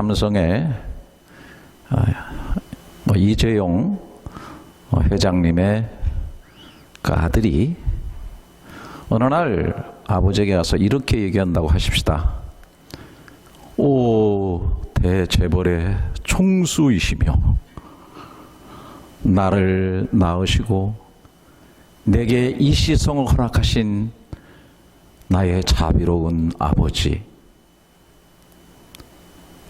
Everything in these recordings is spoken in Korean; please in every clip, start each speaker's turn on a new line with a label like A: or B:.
A: 삼성의 이재용 회장님의 그 아들이 어느 날 아버지에게 가서 이렇게 얘기한다고 하십시다. 오 대재벌의 총수이시며 나를 낳으시고 내게 이 시성을 허락하신 나의 자비로운 아버지,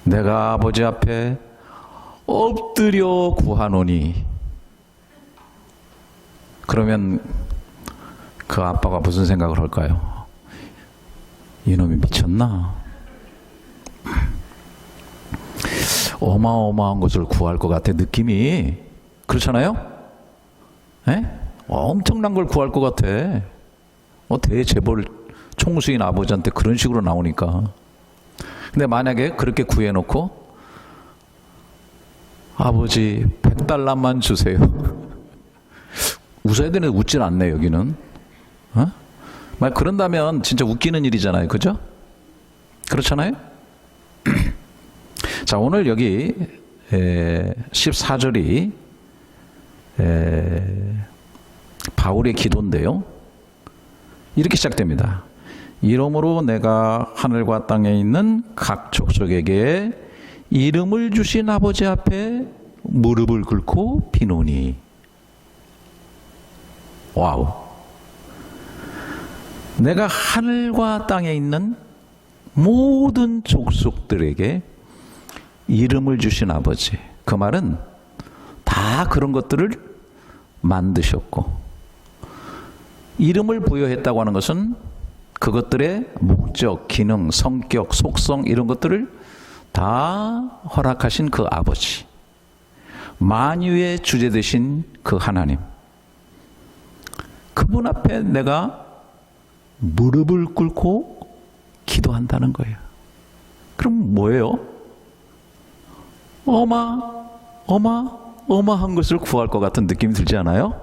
A: 내가 아버지 앞에 엎드려 구하노니. 그러면 그 아빠가 무슨 생각을 할까요? 이놈이 미쳤나? 어마어마한 것을 구할 것 같아, 느낌이. 그렇잖아요? 에? 엄청난 걸 구할 것 같아. 대재벌 총수인 아버지한테 그런 식으로 나오니까. 근데 만약에 그렇게 구해놓고 아버지 100달러만 주세요. 웃어야 되는데 웃질 않네 여기는. 말 그런다면 진짜 웃기는 일이잖아요, 그죠? 그렇잖아요? 자, 오늘 여기 14절이 바울의 기도인데요. 이렇게 시작됩니다. 이러므로 내가 하늘과 땅에 있는 각 족속에게 이름을 주신 아버지 앞에 무릎을 꿇고 비노니. 와우. 내가 하늘과 땅에 있는 모든 족속들에게 이름을 주신 아버지. 그 말은 다 그런 것들을 만드셨고, 이름을 부여했다고 하는 것은 그것들의 목적, 기능, 성격, 속성 이런 것들을 다 허락하신 그 아버지, 만유의 주제 되신 그 하나님, 그분 앞에 내가 무릎을 꿇고 기도한다는 거예요. 그럼 뭐예요? 어마어마한 것을 구할 것 같은 느낌이 들지 않아요?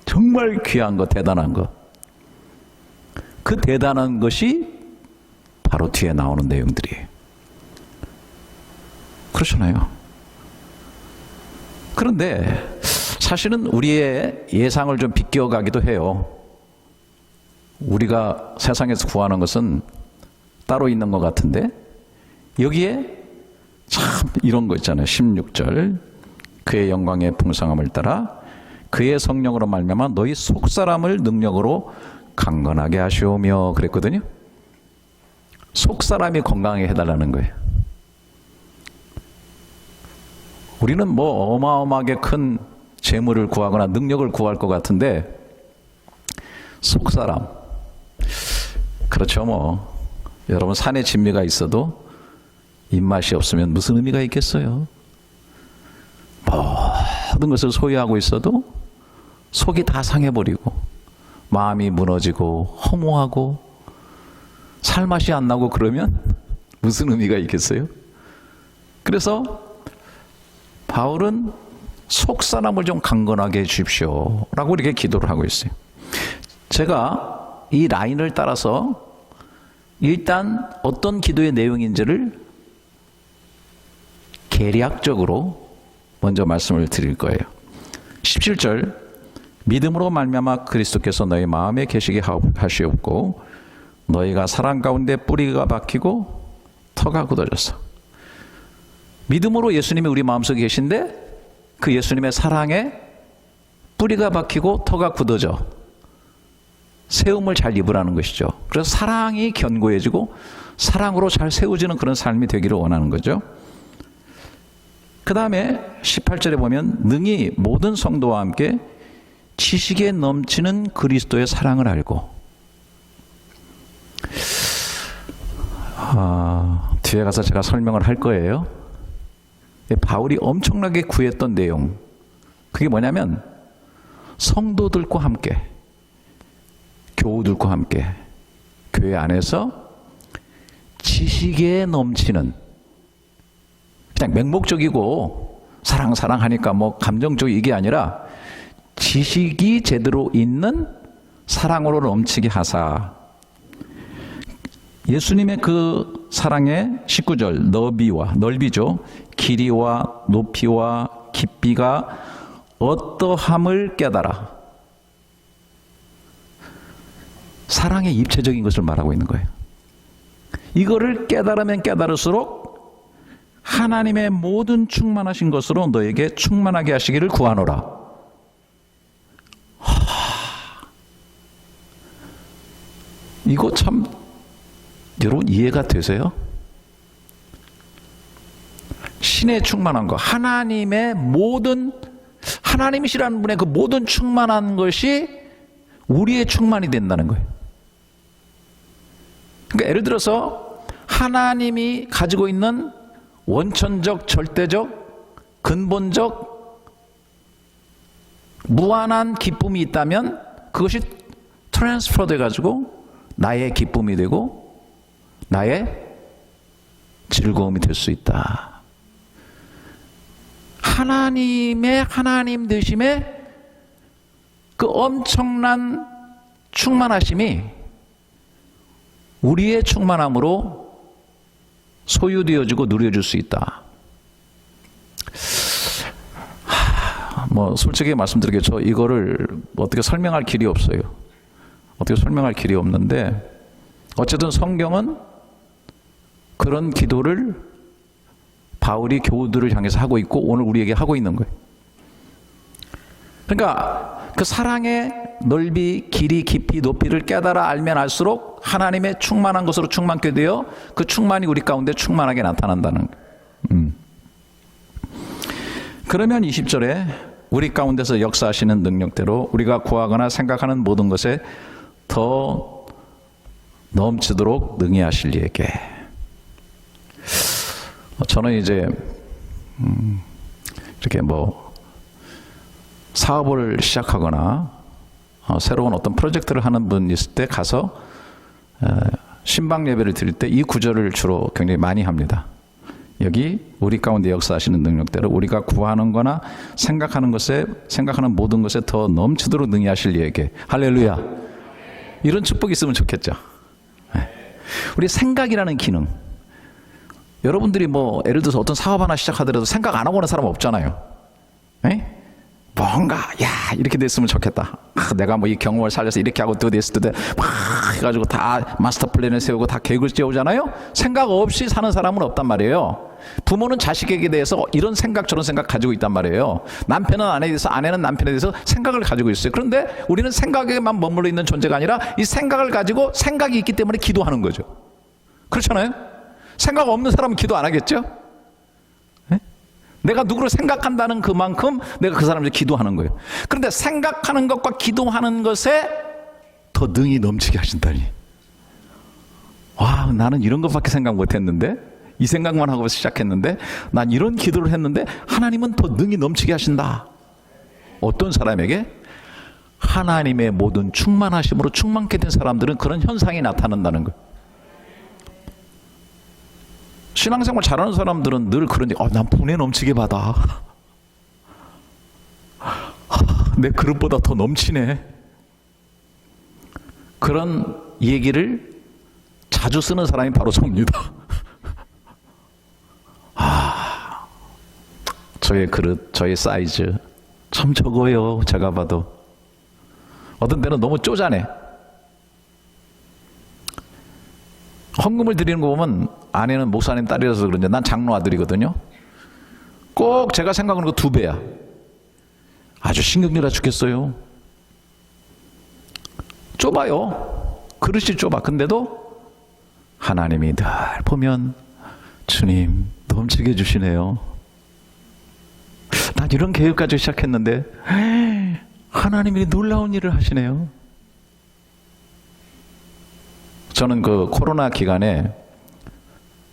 A: 정말 귀한 것, 대단한 것. 그 대단한 것이 바로 뒤에 나오는 내용들이에요. 그렇잖아요. 그런데 사실은 우리의 예상을 좀 비껴가기도 해요. 우리가 세상에서 구하는 것은 따로 있는 것 같은데, 여기에 참 이런 거 있잖아요. 16절 그의 영광의 풍성함을 따라 그의 성령으로 말미암아 너희 속사람을 능력으로 강건하게 하시오며 그랬거든요. 속사람이 건강하게 해달라는 거예요. 우리는 뭐 어마어마하게 큰 재물을 구하거나 능력을 구할 것 같은데, 속사람, 그렇죠. 뭐 여러분 산에 진미가 있어도 입맛이 없으면 무슨 의미가 있겠어요? 모든 것을 소유하고 있어도 속이 다 상해버리고 마음이 무너지고 허무하고 살맛이 안 나고 그러면 무슨 의미가 있겠어요? 그래서 바울은 속사람을 좀 강건하게 해주십시오 라고 이렇게 기도를 하고 있어요. 제가 이 라인을 따라서 일단 어떤 기도의 내용인지를 계략적으로 먼저 말씀을 드릴 거예요. 17절 믿음으로 말미암아 그리스도께서 너희 마음에 계시게 하시옵고 너희가 사랑 가운데 뿌리가 박히고 터가 굳어져서. 믿음으로 예수님이 우리 마음속에 계신데 그 예수님의 사랑에 뿌리가 박히고 터가 굳어져 세움을 잘 입으라는 것이죠. 그래서 사랑이 견고해지고 사랑으로 잘 세워지는 그런 삶이 되기를 원하는 거죠. 그 다음에 18절에 보면 능히 모든 성도와 함께 지식에 넘치는 그리스도의 사랑을 알고. 뒤에 가서 제가 설명을 할 거예요. 바울이 엄청나게 구했던 내용, 그게 뭐냐면 성도들과 함께, 교우들과 함께 교회 안에서 지식에 넘치는, 그냥 맹목적이고 사랑하니까 뭐 감정적 이게 아니라 지식이 제대로 있는 사랑으로 넘치게 하사 예수님의 그 사랑의 19절 넓이죠. 길이와 높이와 깊이가 어떠함을 깨달아. 사랑의 입체적인 것을 말하고 있는 거예요. 이거를 깨달으면 깨달을수록 하나님의 모든 충만하신 것으로 너에게 충만하게 하시기를 구하노라. 이거 참 여러분 이해가 되세요? 신의 충만한 것, 하나님이시라는 분의 그 모든 충만한 것이 우리의 충만이 된다는 거예요. 그러니까 예를 들어서 하나님이 가지고 있는 원천적, 절대적, 근본적, 무한한 기쁨이 있다면 그것이 트랜스퍼 돼가지고 나의 기쁨이 되고 나의 즐거움이 될 수 있다. 하나님의 하나님 되심의 그 엄청난 충만하심이 우리의 충만함으로 소유되어지고 누려질 수 있다. 솔직히 말씀드리게 저 이거를 어떻게 설명할 길이 없어요. 어떻게 설명할 길이 없는데 어쨌든 성경은 그런 기도를 바울이 교우들을 향해서 하고 있고 오늘 우리에게 하고 있는 거예요. 그러니까 그 사랑의 넓이, 길이, 깊이, 높이를 깨달아 알면 알수록 하나님의 충만한 것으로 충만케 되어 그 충만이 우리 가운데 충만하게 나타난다는 거예요. 그러면 20절에 우리 가운데서 역사하시는 능력대로 우리가 구하거나 생각하는 모든 것에 더 넘치도록 능히 하실 이에게. 저는 이제 이렇게 사업을 시작하거나 새로운 어떤 프로젝트를 하는 분 있을 때 가서 신방 예배를 드릴 때 이 구절을 주로 굉장히 많이 합니다. 여기 우리 가운데 역사하시는 능력대로 우리가 구하는 거나 생각하는 모든 것에 더 넘치도록 능히 하실 이에게. 할렐루야. 이런 축복이 있으면 좋겠죠. 우리 생각이라는 기능. 여러분들이 예를 들어서 어떤 사업 하나 시작하더라도 생각 안 하고 하는 사람 없잖아요. 뭔가 이렇게 됐으면 좋겠다. 내가 이 경험을 살려서 이렇게 하고 또 됐을 때 막 해가지고 다 마스터 플랜을 세우고 다 계획을 세우잖아요. 생각 없이 사는 사람은 없단 말이에요. 부모는 자식에게 대해서 이런 생각 저런 생각 가지고 있단 말이에요. 남편은 아내에 대해서, 아내는 남편에 대해서 생각을 가지고 있어요. 그런데 우리는 생각에만 머물러 있는 존재가 아니라 이 생각을 가지고 생각이 있기 때문에 기도하는 거죠. 그렇잖아요. 생각 없는 사람은 기도 안 하겠죠? 내가 누구를 생각한다는 그만큼 내가 그 사람을 기도하는 거예요. 그런데 생각하는 것과 기도하는 것에 더 능히 넘치게 하신다니. 와, 나는 이런 것밖에 생각 못 했는데, 이 생각만 하고 시작했는데, 난 이런 기도를 했는데 하나님은 더 능히 넘치게 하신다. 어떤 사람에게? 하나님의 모든 충만하심으로 충만케 된 사람들은 그런 현상이 나타난다는 거예요. 신앙생활 잘하는 사람들은 늘 그런 난 분에 넘치게 받아. 내 그릇보다 더 넘치네. 그런 얘기를 자주 쓰는 사람이 바로 접니다. 저의 그릇, 저의 사이즈 참 적어요. 제가 봐도. 어떤 때는 너무 쪼잔해. 헌금을 드리는 거 보면 아내는 목사님 딸이라서 그런지 난 장로 아들이거든요. 꼭 제가 생각하는 거 2배야. 아주 신경질나 죽겠어요. 좁아요. 그릇이 좁아. 근데도 하나님이 늘 보면 주님 넘치게 해주시네요. 난 이런 계획 가지고 시작했는데 하나님이 놀라운 일을 하시네요. 저는 그 코로나 기간에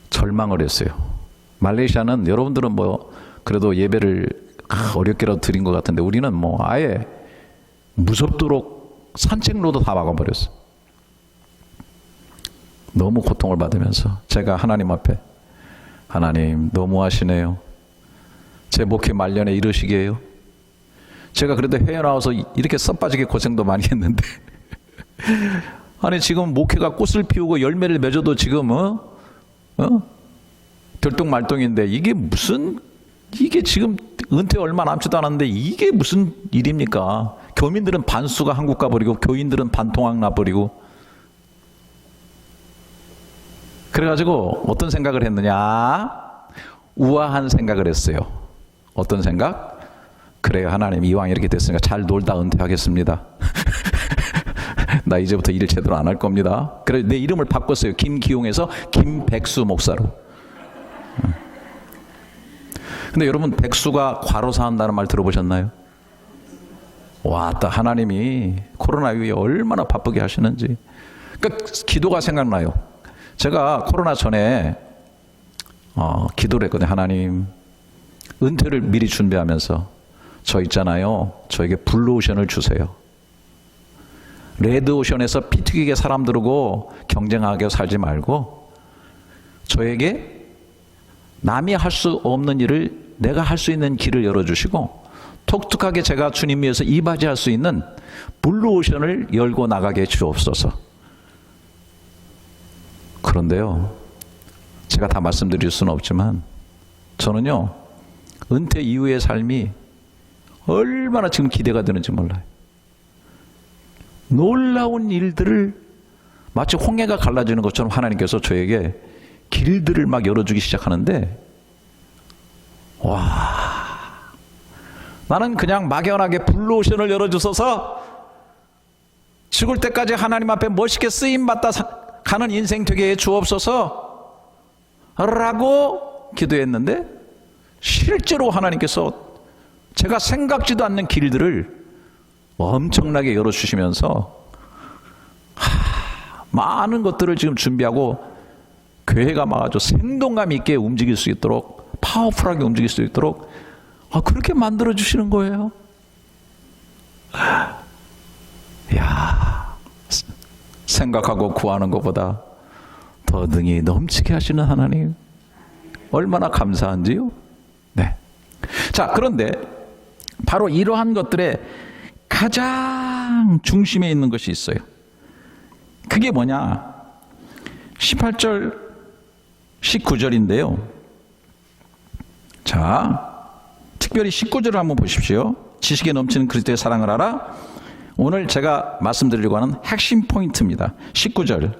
A: 절망을 했어요. 말레이시아는 여러분들은 그래도 예배를 어렵게라도 드린 것 같은데 우리는 아예 무섭도록 산책로도 다 막아버렸어. 너무 고통을 받으면서 제가 하나님 앞에 하나님 너무하시네요. 제 목회 말년에 이러시게 해요. 제가 그래도 해외 나와서 이렇게 썩 빠지게 고생도 많이 했는데 아니 지금 목회가 꽃을 피우고 열매를 맺어도 지금 들뚱말뚱인데 이게 지금 은퇴 얼마 남지도 않았는데 이게 무슨 일입니까? 교민들은 반수가 한국 가버리고 교인들은 반통학 나버리고. 그래가지고 어떤 생각을 했느냐? 우아한 생각을 했어요. 어떤 생각? 그래요, 하나님 이왕 이렇게 됐으니까 잘 놀다 은퇴하겠습니다. 나 이제부터 일 제대로 안 할 겁니다. 그래서 내 이름을 바꿨어요. 김기용에서 김백수 목사로. 근데 여러분, 백수가 과로사 한다는 말 들어보셨나요? 와, 또 하나님이 코로나 이후에 얼마나 바쁘게 하시는지. 그러니까 기도가 생각나요. 제가 코로나 전에 기도를 했거든요. 하나님, 은퇴를 미리 준비하면서 저 있잖아요, 저에게 블루오션을 주세요. 레드오션에서 피 튀기게 사람 들고 경쟁하게 살지 말고 저에게 남이 할 수 없는 일을 내가 할 수 있는 길을 열어주시고 독특하게 제가 주님 위해서 이바지할 수 있는 블루오션을 열고 나가게 해 주옵소서. 그런데요, 제가 다 말씀드릴 수는 없지만 저는요, 은퇴 이후의 삶이 얼마나 지금 기대가 되는지 몰라요. 놀라운 일들을 마치 홍해가 갈라지는 것처럼 하나님께서 저에게 길들을 막 열어주기 시작하는데, 와, 나는 그냥 막연하게 블루오션을 열어주셔서 죽을 때까지 하나님 앞에 멋있게 쓰임받다 가는 인생 되게 해 주옵소서 라고 기도했는데, 실제로 하나님께서 제가 생각지도 않는 길들을 엄청나게 열어주시면서 많은 것들을 지금 준비하고 교회가 막 아주 생동감 있게 움직일 수 있도록, 파워풀하게 움직일 수 있도록 그렇게 만들어 주시는 거예요. 야, 생각하고 구하는 것보다 더 능히 넘치게 하시는 하나님, 얼마나 감사한지요. 네. 자, 그런데 바로 이러한 것들의 가장 중심에 있는 것이 있어요. 그게 뭐냐? 18절, 19절인데요. 자, 특별히 19절을 한번 보십시오. 지식에 넘치는 그리스도의 사랑을 알아. 오늘 제가 말씀드리려고 하는 핵심 포인트입니다. 19절.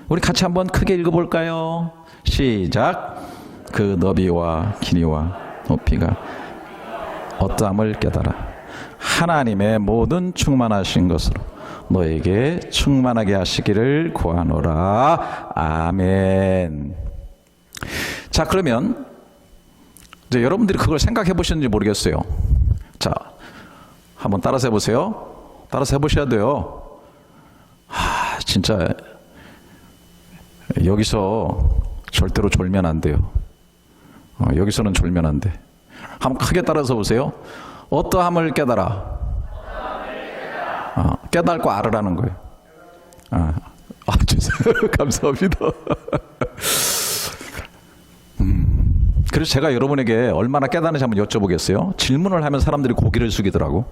A: 우리 같이 한번 크게 읽어볼까요? 시작. 그 너비와 길이와 높이가 어떠함을 깨달아 하나님의 모든 충만하신 것으로 너에게 충만하게 하시기를 구하노라. 아멘. 자, 그러면 이제 여러분들이 그걸 생각해 보셨는지 모르겠어요. 자, 한번 따라서 해보세요. 따라서 해보셔야 돼요. 진짜 여기서 절대로 졸면 안 돼요. 여기서는 졸면 안 돼. 한번 크게 따라서 보세요. 어떠함을 깨달아. 깨달고 알으라는 거예요. 죄송해요. 감사합니다. 그래서 제가 여러분에게 얼마나 깨달는지 한번 여쭤보겠어요. 질문을 하면 사람들이 고개를 숙이더라고.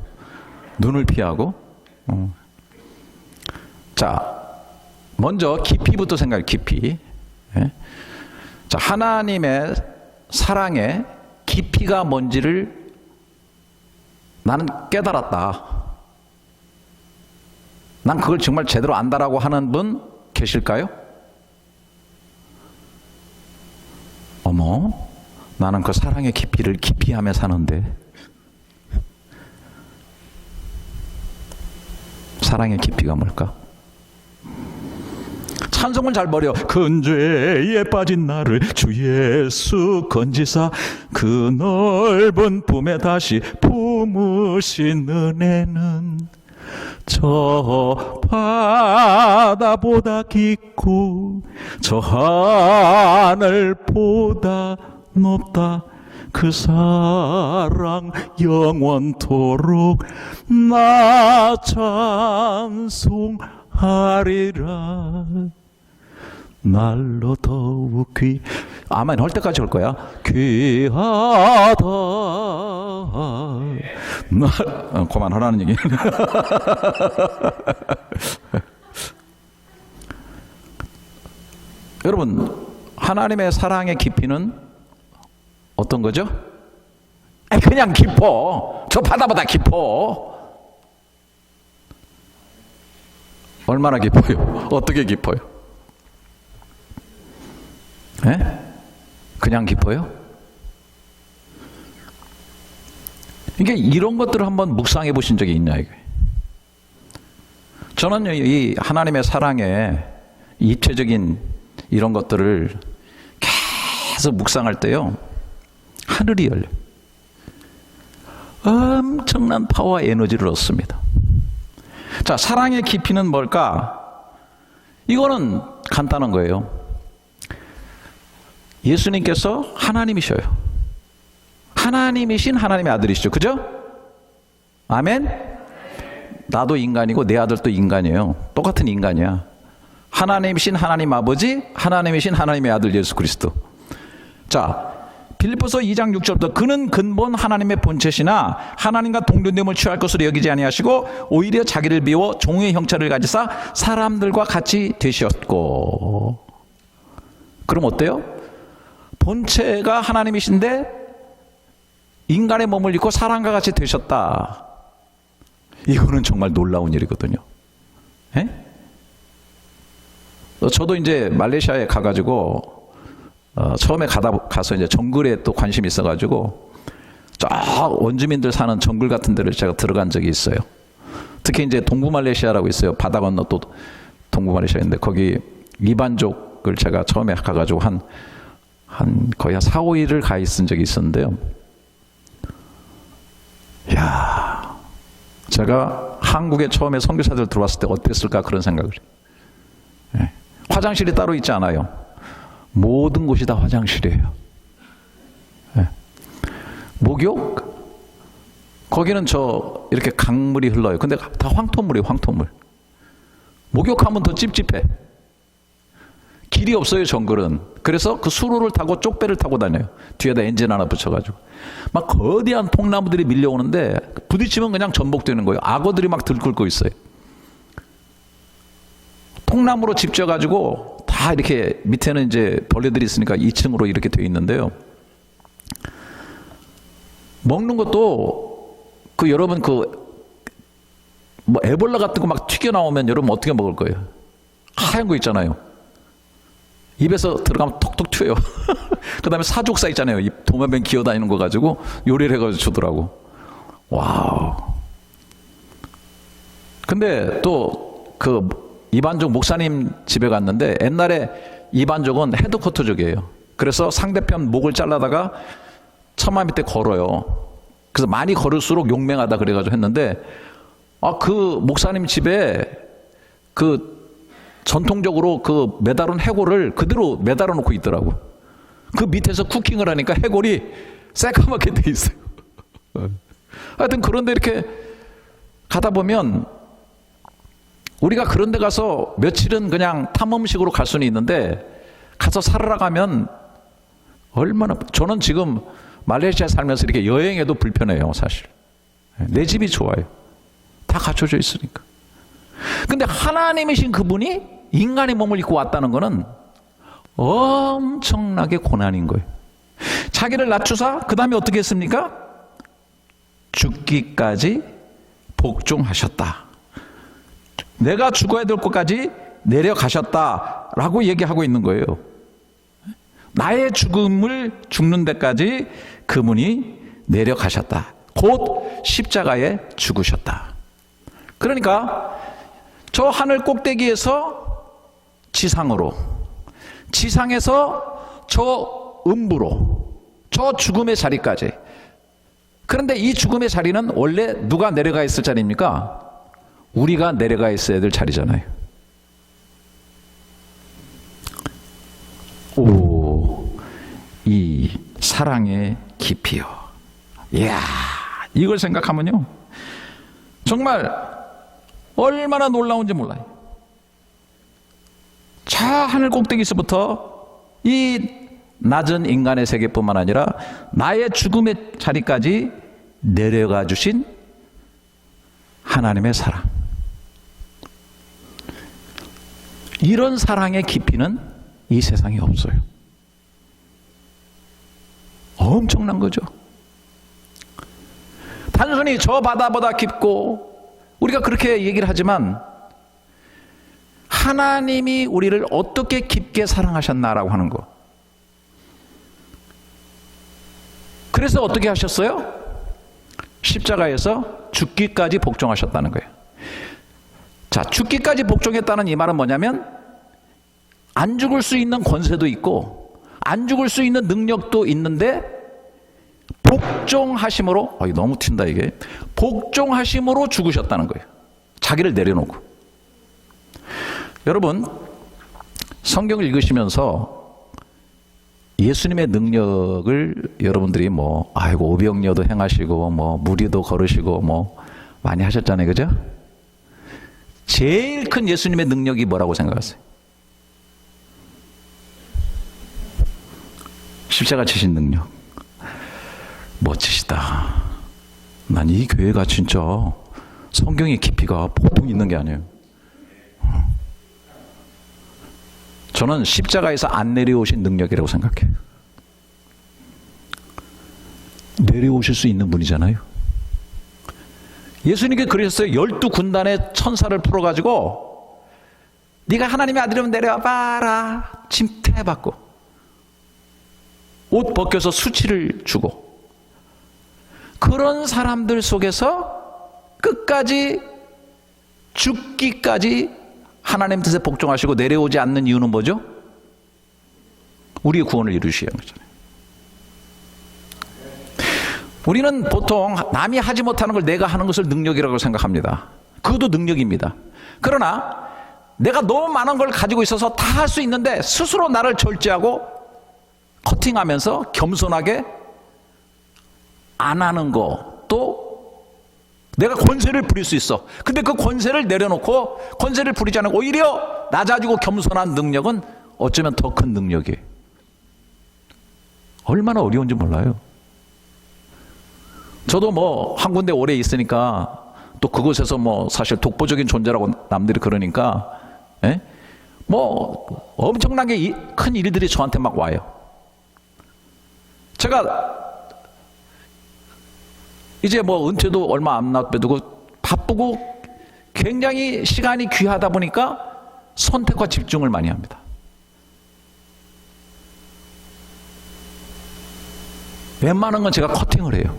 A: 눈을 피하고. 자, 먼저 깊이부터 생각해요. 깊이. 예? 자, 하나님의 사랑의 깊이가 뭔지를 나는 깨달았다. 난 그걸 정말 제대로 안다라고 하는 분 계실까요? 어머, 나는 그 사랑의 깊이를 기피하며 사는데. 사랑의 깊이가 뭘까? 찬송을 잘 버려. 큰 죄에 빠진 나를 주 예수 건지사 그 넓은 품에 다시 품으신 은혜는 저 바다보다 깊고 저 하늘보다 높다. 그 사랑 영원토록 나 찬송하리라. 날로 더욱 아멘 할 때까지 할 거야. 귀하다. 그만하라는 얘기. 여러분, 하나님의 사랑의 깊이는 어떤 거죠? 그냥 깊어. 저 바다보다 깊어. 얼마나 깊어요? 어떻게 깊어요? 그냥 깊어요? 이게 이런 것들을 한번 묵상해 보신 적이 있냐 이게. 저는 이 하나님의 사랑의 입체적인 이런 것들을 계속 묵상할 때요, 하늘이 열려요. 엄청난 파워와 에너지를 얻습니다. 자, 사랑의 깊이는 뭘까? 이거는 간단한 거예요. 예수님께서 하나님이셔요. 하나님이신 하나님의 아들이시죠. 그죠? 아멘? 나도 인간이고 내 아들도 인간이에요. 똑같은 인간이야. 하나님이신 하나님 아버지, 하나님이신 하나님의 아들 예수 그리스도. 자, 빌립보서 2장 6절부터 그는 근본 하나님의 본체시나 하나님과 동등됨을 취할 것으로 여기지 아니하시고 오히려 자기를 비워 종의 형체를 가지사 사람들과 같이 되셨고. 그럼 어때요? 본체가 하나님이신데 인간의 몸을 입고 사람과 같이 되셨다. 이거는 정말 놀라운 일이거든요. 저도 이제 말레이시아에 가가지고 처음에 가서 이제 정글에 또 관심이 있어가지고 저 원주민들 사는 정글 같은 데를 제가 들어간 적이 있어요. 특히 이제 동부 말레이시아라고 있어요. 바다 건너 또 동부 말레이시아인데 거기 이반족을 제가 처음에 가가지고 한 거의 한 4, 5일을 가 있은 적이 있었는데요. 야, 제가 한국에 처음에 선교사들 들어왔을 때 어땠을까 그런 생각을 해요. 화장실이 따로 있지 않아요. 모든 곳이 다 화장실이에요. 목욕? 거기는 저 이렇게 강물이 흘러요. 근데 다 황토물이에요. 황토물. 목욕하면 더 찝찝해. 길이 없어요. 정글은. 그래서 그 수로를 타고 쪽배를 타고 다녀요. 뒤에다 엔진 하나 붙여가지고 막 거대한 통나무들이 밀려오는데 부딪히면 그냥 전복되는 거예요. 악어들이 막 들끓고 있어요. 통나무로 집 지어가지고 다 이렇게 밑에는 이제 벌레들이 있으니까 2층으로 이렇게 되어 있는데요. 먹는 것도 그 여러분 뭐 에볼라 같은 거 막 튀겨 나오면 여러분 어떻게 먹을 거예요? 하얀 거 있잖아요. 입에서 들어가면 톡톡 튀어요. 그 다음에 사족사 있잖아요. 이 도마뱀 기어다니는 거 가지고 요리를 해가지고 주더라고. 와우. 근데 또 이반족 목사님 집에 갔는데 옛날에 이반족은 헤드쿼터족이에요. 그래서 상대편 목을 잘라다가 처마 밑에 걸어요. 그래서 많이 걸을수록 용맹하다 그래가지고 했는데 그 목사님 집에 전통적으로 매달은 해골을 그대로 매달아 놓고 있더라고. 그 밑에서 쿠킹을 하니까 해골이 새까맣게 돼 있어요. 하여튼 그런데 이렇게 가다 보면 우리가 그런 데 가서 며칠은 그냥 탐험식으로 갈 수는 있는데 가서 살아라 가면 얼마나, 저는 지금 말레이시아 살면서 이렇게 여행해도 불편해요. 사실 내 집이 좋아요. 다 갖춰져 있으니까. 근데 하나님이신 그분이 인간의 몸을 입고 왔다는 것은 엄청나게 고난인 거예요. 자기를 낮추사 그 다음에 어떻게 했습니까? 죽기까지 복종하셨다. 내가 죽어야 될 것까지 내려가셨다라고 얘기하고 있는 거예요. 나의 죽는 데까지 그분이 내려가셨다. 곧 십자가에 죽으셨다. 그러니까 저 하늘 꼭대기에서 지상으로, 지상에서 저 음부로, 저 죽음의 자리까지. 그런데 이 죽음의 자리는 원래 누가 내려가 있을 자리입니까? 우리가 내려가 있어야 될 자리잖아요. 이 사랑의 깊이요. 이야, 이걸 생각하면요, 정말 얼마나 놀라운지 몰라요. 저 하늘 꼭대기에서부터 이 낮은 인간의 세계뿐만 아니라 나의 죽음의 자리까지 내려가 주신 하나님의 사랑. 이런 사랑의 깊이는 이 세상에 없어요. 엄청난 거죠. 단순히 저 바다보다 깊고, 우리가 그렇게 얘기를 하지만 하나님이 우리를 어떻게 깊게 사랑하셨나라고 하는 거. 그래서 어떻게 하셨어요? 십자가에서 죽기까지 복종하셨다는 거예요. 자, 죽기까지 복종했다는 이 말은 뭐냐면, 안 죽을 수 있는 권세도 있고 안 죽을 수 있는 능력도 있는데 복종하심으로, 이거 너무 튄다 이게, 복종하심으로 죽으셨다는 거예요. 자기를 내려놓고. 여러분, 성경을 읽으시면서 예수님의 능력을 여러분들이 오병이어도 행하시고 무리도 걸으시고 많이 하셨잖아요, 그죠? 제일 큰 예수님의 능력이 뭐라고 생각하세요? 십자가 지신 능력. 멋지시다. 난 이 교회가 진짜 성경의 깊이가 보통 있는 게 아니에요. 저는 십자가에서 안 내려오신 능력이라고 생각해요. 내려오실 수 있는 분이잖아요. 예수님께 그러셨어요. 12군단의 천사를 풀어가지고 네가 하나님의 아들이면 내려와 봐라. 침태받고 옷 벗겨서 수치를 주고, 그런 사람들 속에서 끝까지 죽기까지 하나님 뜻에 복종하시고 내려오지 않는 이유는 뭐죠? 우리의 구원을 이루시기 위함이잖아요. 우리는 보통 남이 하지 못하는 걸 내가 하는 것을 능력이라고 생각합니다. 그것도 능력입니다. 그러나 내가 너무 많은 걸 가지고 있어서 다 할 수 있는데 스스로 나를 절제하고 커팅하면서 겸손하게 안 하는 거, 또 내가 권세를 부릴 수 있어. 근데 그 권세를 내려놓고 권세를 부리지 않고 오히려 낮아지고 겸손한 능력은 어쩌면 더 큰 능력이에요. 얼마나 어려운지 몰라요. 저도 한 군데 오래 있으니까 또 그곳에서 사실 독보적인 존재라고 남들이 그러니까 엄청나게 큰 일들이 저한테 막 와요. 제가 이제 은퇴도 얼마 안 남겨두고 바쁘고 굉장히 시간이 귀하다 보니까 선택과 집중을 많이 합니다. 웬만한 건 제가 커팅을 해요.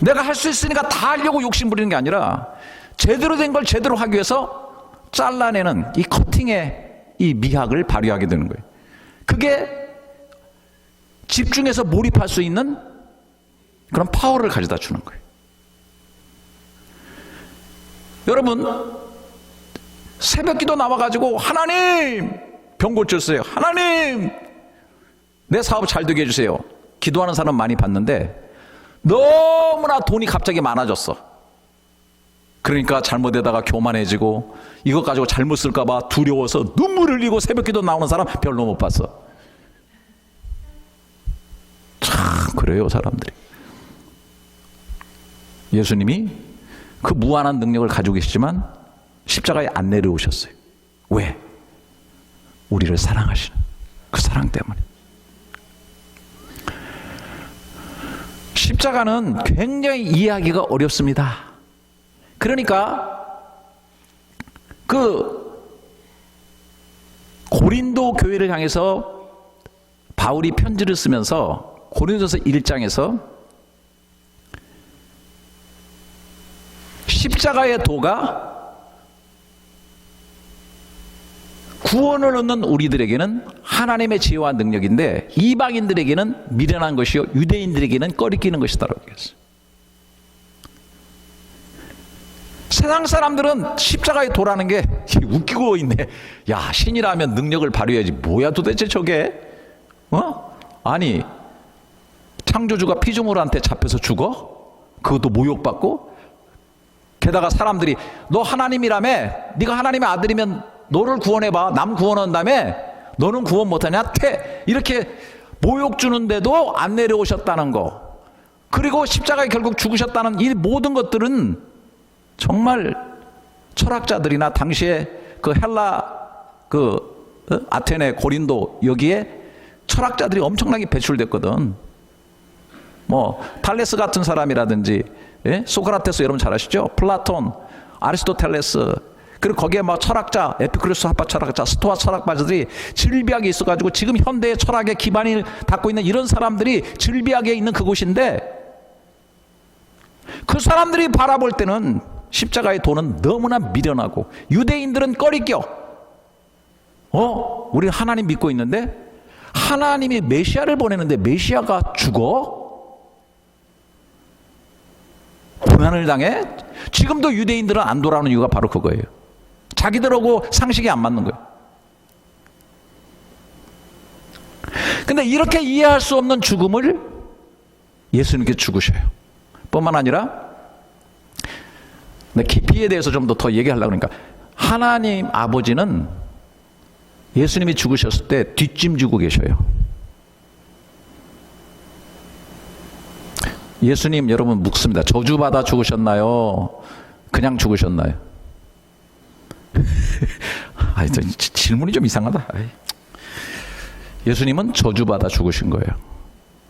A: 내가 할 수 있으니까 다 하려고 욕심 부리는 게 아니라 제대로 된 걸 제대로 하기 위해서 잘라내는 이 커팅의 이 미학을 발휘하게 되는 거예요. 그게 집중해서 몰입할 수 있는 그런 파워를 가져다 주는 거예요. 여러분, 새벽기도 나와가지고 하나님, 병고쳤어요. 하나님, 내 사업 잘 되게 해주세요. 기도하는 사람 많이 봤는데 너무나 돈이 갑자기 많아졌어. 그러니까 잘못되다가 교만해지고 이것 가지고 잘못 쓸까봐 두려워서 눈물 흘리고 새벽기도 나오는 사람 별로 못 봤어. 참 그래요, 사람들이. 예수님이 그 무한한 능력을 가지고 계시지만 십자가에 안 내려오셨어요. 왜? 우리를 사랑하시는 그 사랑 때문에. 십자가는 굉장히 이해하기가 어렵습니다. 그러니까 고린도 교회를 향해서 바울이 편지를 쓰면서 고린도서 1장에서 십자가의 도가 구원을 얻는 우리들에게는 하나님의 지혜와 능력인데 이방인들에게는 미련한 것이요 유대인들에게는 꺼리끼는 것이다라고 했어요. 세상 사람들은 십자가의 도라는 게 웃기고 있네. 야, 신이라면 능력을 발휘해야지. 뭐야 도대체 저게? 아니, 창조주가 피조물한테 잡혀서 죽어? 그것도 모욕받고? 게다가 사람들이 너 하나님이라며? 네가 하나님의 아들이면 너를 구원해봐. 남 구원한다며? 너는 구원 못하냐? 이렇게 모욕 주는데도 안 내려오셨다는 거. 그리고 십자가에 결국 죽으셨다는 이 모든 것들은 정말 철학자들이나 당시에 그 헬라 그 아테네, 고린도 여기에 철학자들이 엄청나게 배출됐거든. 뭐 탈레스 같은 사람이라든지, 예? 소크라테스 여러분 잘 아시죠? 플라톤, 아리스토텔레스, 그리고 거기에 막 철학자, 에피쿠로스 학파 철학자, 스토아 철학자들이 질비하게 있어가지고 지금 현대의 철학의 기반을 닦고 있는 이런 사람들이 질비하게 있는 그곳인데, 그 사람들이 바라볼 때는 십자가의 도는 너무나 미련하고, 유대인들은 꺼리껴. 우리 하나님 믿고 있는데 하나님이 메시아를 보내는데 메시아가 죽어? 고난을 당해? 지금도 유대인들은 안 돌아오는 이유가 바로 그거예요. 자기들하고 상식이 안 맞는 거예요. 근데 이렇게 이해할 수 없는 죽음을 예수님께 죽으셔요. 뿐만 아니라, 깊이에 대해서 좀 더 얘기하려고 하니까, 하나님 아버지는 예수님이 죽으셨을 때 뒷짐지고 계셔요. 예수님 여러분 묻습니다. 저주받아 죽으셨나요? 그냥 죽으셨나요? 질문이 좀 이상하다. 예수님은 저주받아 죽으신 거예요.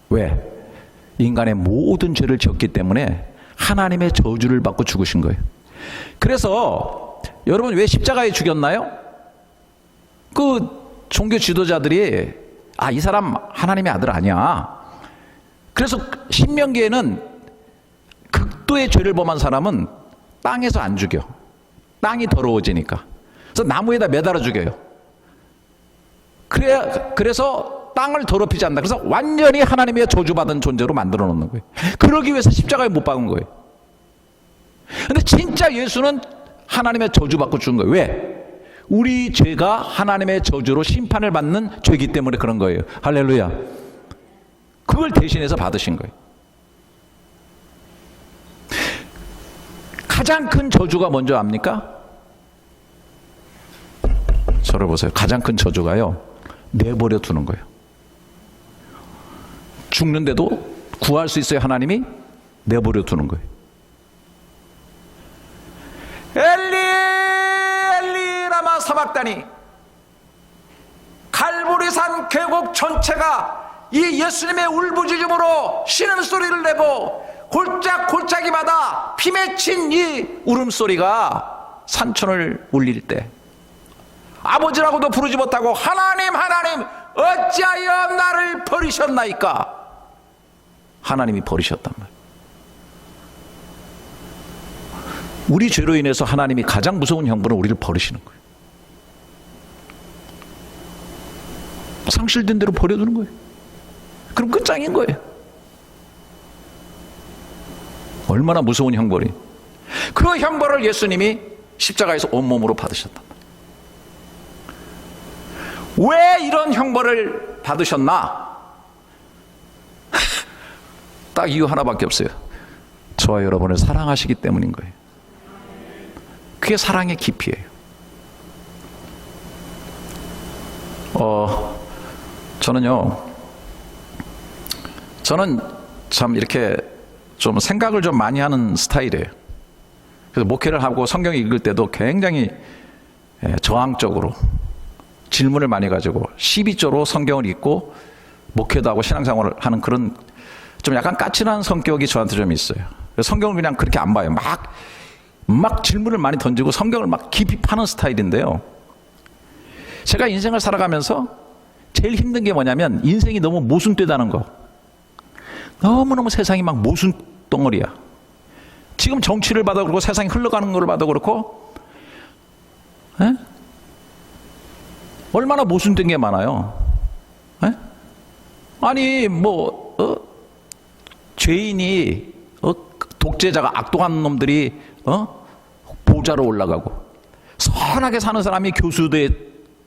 A: 왜? 인간의 모든 죄를 지었기 때문에 하나님의 저주를 받고 죽으신 거예요. 그래서 여러분 왜 십자가에 죽였나요? 그 종교 지도자들이 이 사람 하나님의 아들 아니야. 그래서 신명기에는 극도의 죄를 범한 사람은 땅에서 안 죽여. 땅이 더러워지니까. 그래서 나무에다 매달아 죽여요. 그래서 땅을 더럽히지 않는다. 그래서 완전히 하나님의 저주받은 존재로 만들어 놓는 거예요. 그러기 위해서 십자가에 못 박은 거예요. 근데 진짜 예수는 하나님의 저주받고 죽은 거예요. 왜? 우리 죄가 하나님의 저주로 심판을 받는 죄이기 때문에 그런 거예요. 할렐루야. 그걸 대신해서 받으신 거예요. 가장 큰 저주가 뭔지 압니까? 저를 보세요. 가장 큰 저주가요, 내버려 두는 거예요. 죽는데도 구할 수 있어요. 하나님이 내버려 두는 거예요. 엘리 엘리 라마 사박다니. 갈보리산 계곡 전체가 이 예수님의 울부짖음으로 신음소리를 내고 골짜기마다 피 맺힌 이 울음소리가 산천을 울릴 때 아버지라고도 부르지 못하고 하나님 하나님 어찌하여 나를 버리셨나이까. 하나님이 버리셨단 말이에요. 우리 죄로 인해서 하나님이 가장 무서운 형벌은 우리를 버리시는 거예요. 상실된 대로 버려두는 거예요. 그럼 끝장인 거예요. 얼마나 무서운 형벌이. 그 형벌을 예수님이 십자가에서 온몸으로 받으셨단 말이에요. 왜 이런 형벌을 받으셨나? 딱 이유 하나밖에 없어요. 저와 여러분을 사랑하시기 때문인 거예요. 그게 사랑의 깊이예요. 저는 참 이렇게 좀 생각을 좀 많이 하는 스타일이에요. 그래서 목회를 하고 성경 읽을 때도 굉장히 저항적으로 질문을 많이 가지고 시비적으로 성경을 읽고 목회도 하고 신앙생활을 하는 그런 좀 약간 까칠한 성격이 저한테 좀 있어요. 그래서 성경을 그냥 그렇게 안 봐요. 막 질문을 많이 던지고 성경을 막 깊이 파는 스타일인데요. 제가 인생을 살아가면서 제일 힘든 게 뭐냐면 인생이 너무 모순되다는 거. 너무너무 세상이 막 모순 덩어리야. 지금 정치를 봐도 그렇고 세상이 흘러가는 거를 봐도 그렇고 얼마나 모순된 게 많아요. 아니 죄인이 독재자가 악독한 놈들이 보좌로 올라가고 선하게 사는 사람이 교수대에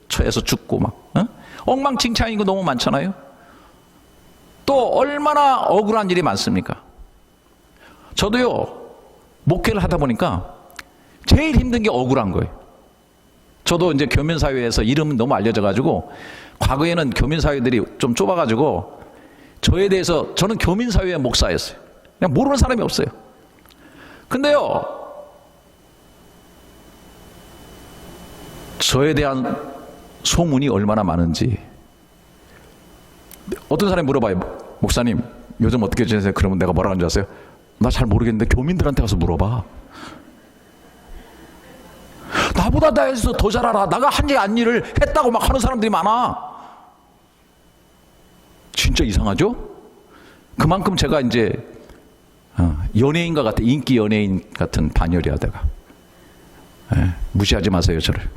A: 처해서 죽고 막 엉망진창인 거 너무 많잖아요. 또 얼마나 억울한 일이 많습니까? 저도요 목회를 하다 보니까 제일 힘든 게 억울한 거예요. 저도 이제 교민사회에서 이름이 너무 알려져 가지고 과거에는 교민사회들이 좀 좁아 가지고 저에 대해서 저는 교민사회의 목사였어요. 그냥 모르는 사람이 없어요. 근데요 저에 대한 소문이 얼마나 많은지. 어떤 사람이 물어봐요. 목사님 요즘 어떻게 지내세요? 그러면 내가 뭐라고 하는 줄 아세요? 나 잘 모르겠는데 교민들한테 가서 물어봐. 나보다 나에서 더 잘 알아. 나가 한 일을 했다고 막 하는 사람들이 많아. 진짜 이상하죠? 그만큼 제가 이제 연예인과 같은, 인기 연예인 같은 반열이야 내가. 무시하지 마세요 저를.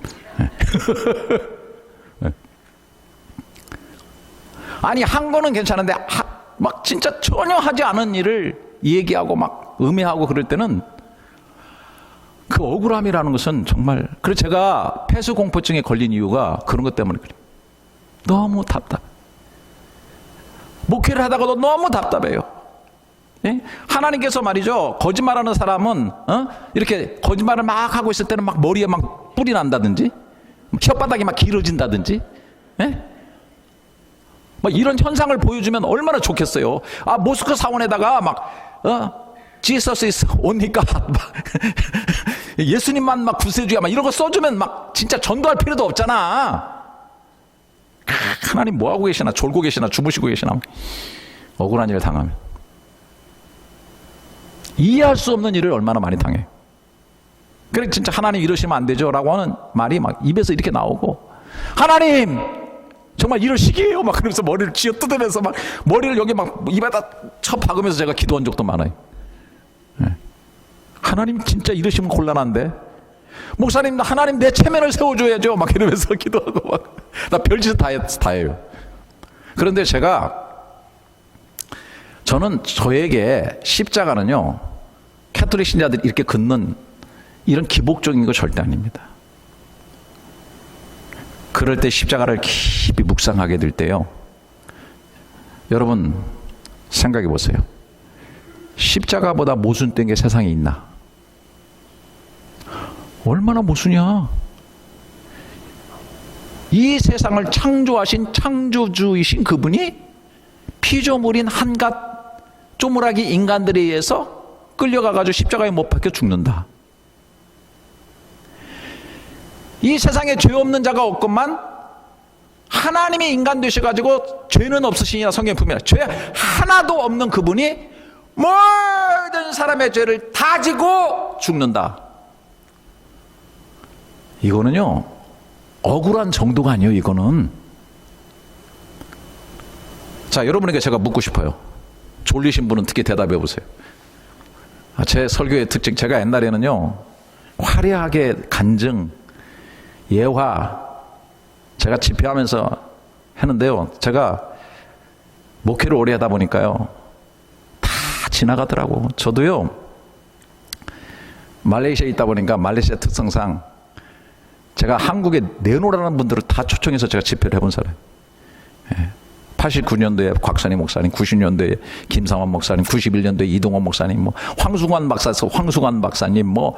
A: 아니 한 거는 괜찮은데 막 진짜 전혀 하지 않은 일을 얘기하고 막 음해하고 그럴 때는 그 억울함이라는 것은 정말. 그래서 제가 폐수공포증에 걸린 이유가 그런 것 때문에 그래요. 너무 답답해. 목회를 하다가도 너무 답답해요. 예? 하나님께서 말이죠, 거짓말하는 사람은 이렇게 거짓말을 막 하고 있을 때는 막 머리에 막 뿔이 난다든지 혓바닥이 막 길어진다든지, 예? 막 이런 현상을 보여주면 얼마나 좋겠어요. 모스크 사원에다가 막 Jesus is only God 예수님만 막 구세주야 막 이런 거 써주면 막 진짜 전도할 필요도 없잖아. 하나님 뭐 하고 계시나, 졸고 계시나, 주무시고 계시나. 억울한 일을 당하면 이해할 수 없는 일을 얼마나 많이 당해. 그래 진짜 하나님 이러시면 안 되죠 라고 하는 말이 막 입에서 이렇게 나오고, 하나님 정말 이럴 시기예요 막 그러면서 머리를 쥐어 뜯으면서 막 머리를 여기 막 입에다 쳐 박으면서 제가 기도한 적도 많아요. 하나님 진짜 이러시면 곤란한데, 목사님 하나님 내 체면을 세워줘야죠 막 이러면서 기도하고 막 나 별짓 다 해요. 그런데 저는 저에게 십자가는요, 캐톨릭 신자들이 이렇게 긋는 이런 기복적인 거 절대 아닙니다. 그럴 때 십자가를 깊이 묵상하게 될 때요, 여러분 생각해 보세요. 십자가보다 모순된 게 세상에 있나? 얼마나 모순이야. 이 세상을 창조하신 창조주이신 그분이 피조물인 한갓 쪼무라기 인간들에 의해서 끌려가가지고 십자가에 못 박혀 죽는다. 이 세상에 죄 없는 자가 없건만 하나님이 인간 되셔가지고 죄는 없으시니라 성경에 분명히 죄 하나도 없는 그분이 모든 사람의 죄를 다 지고 죽는다. 이거는요 억울한 정도가 아니에요. 이거는. 자, 여러분에게 제가 묻고 싶어요. 졸리신 분은 특히 대답해 보세요. 제 설교의 특징, 제가 옛날에는요 화려하게 간증, 예화 제가 집회하면서 했는데요, 제가 목회를 오래 하다 보니까요 다 지나가더라고. 저도요 말레이시아에 있다 보니까 말레이시아 특성상 제가 한국에 내놓으라는 분들을 다 초청해서 제가 집회를 해본 사람이에요. 89년도에 곽선희 목사님, 90년도에 김상원 목사님, 91년도에 이동원 목사님, 뭐 황승환 박사님, 뭐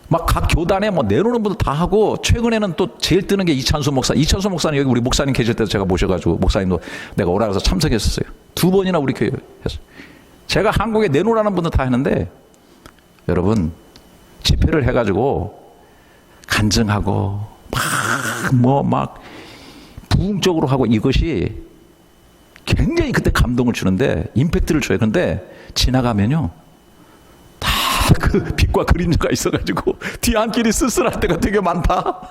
A: 막 각 교단에 뭐 내놓는 분들 다 하고, 최근에는 또 제일 뜨는 게 이찬수 목사님 여기 우리 목사님 계실 때도 제가 모셔가지고 목사님도 내가 오라 그래서 참석했었어요. 2번이나 우리 교회 했어요. 제가 한국에 내놓으라는 분들 다 했는데, 여러분 집회를 해가지고 간증하고 막 부흥적으로 하고, 이것이 굉장히 그때 감동을 주는데, 임팩트를 줘요. 그런데 지나가면요 다 그 빛과 그림자가 있어가지고 뒤안길이 쓸쓸할 때가 되게 많다.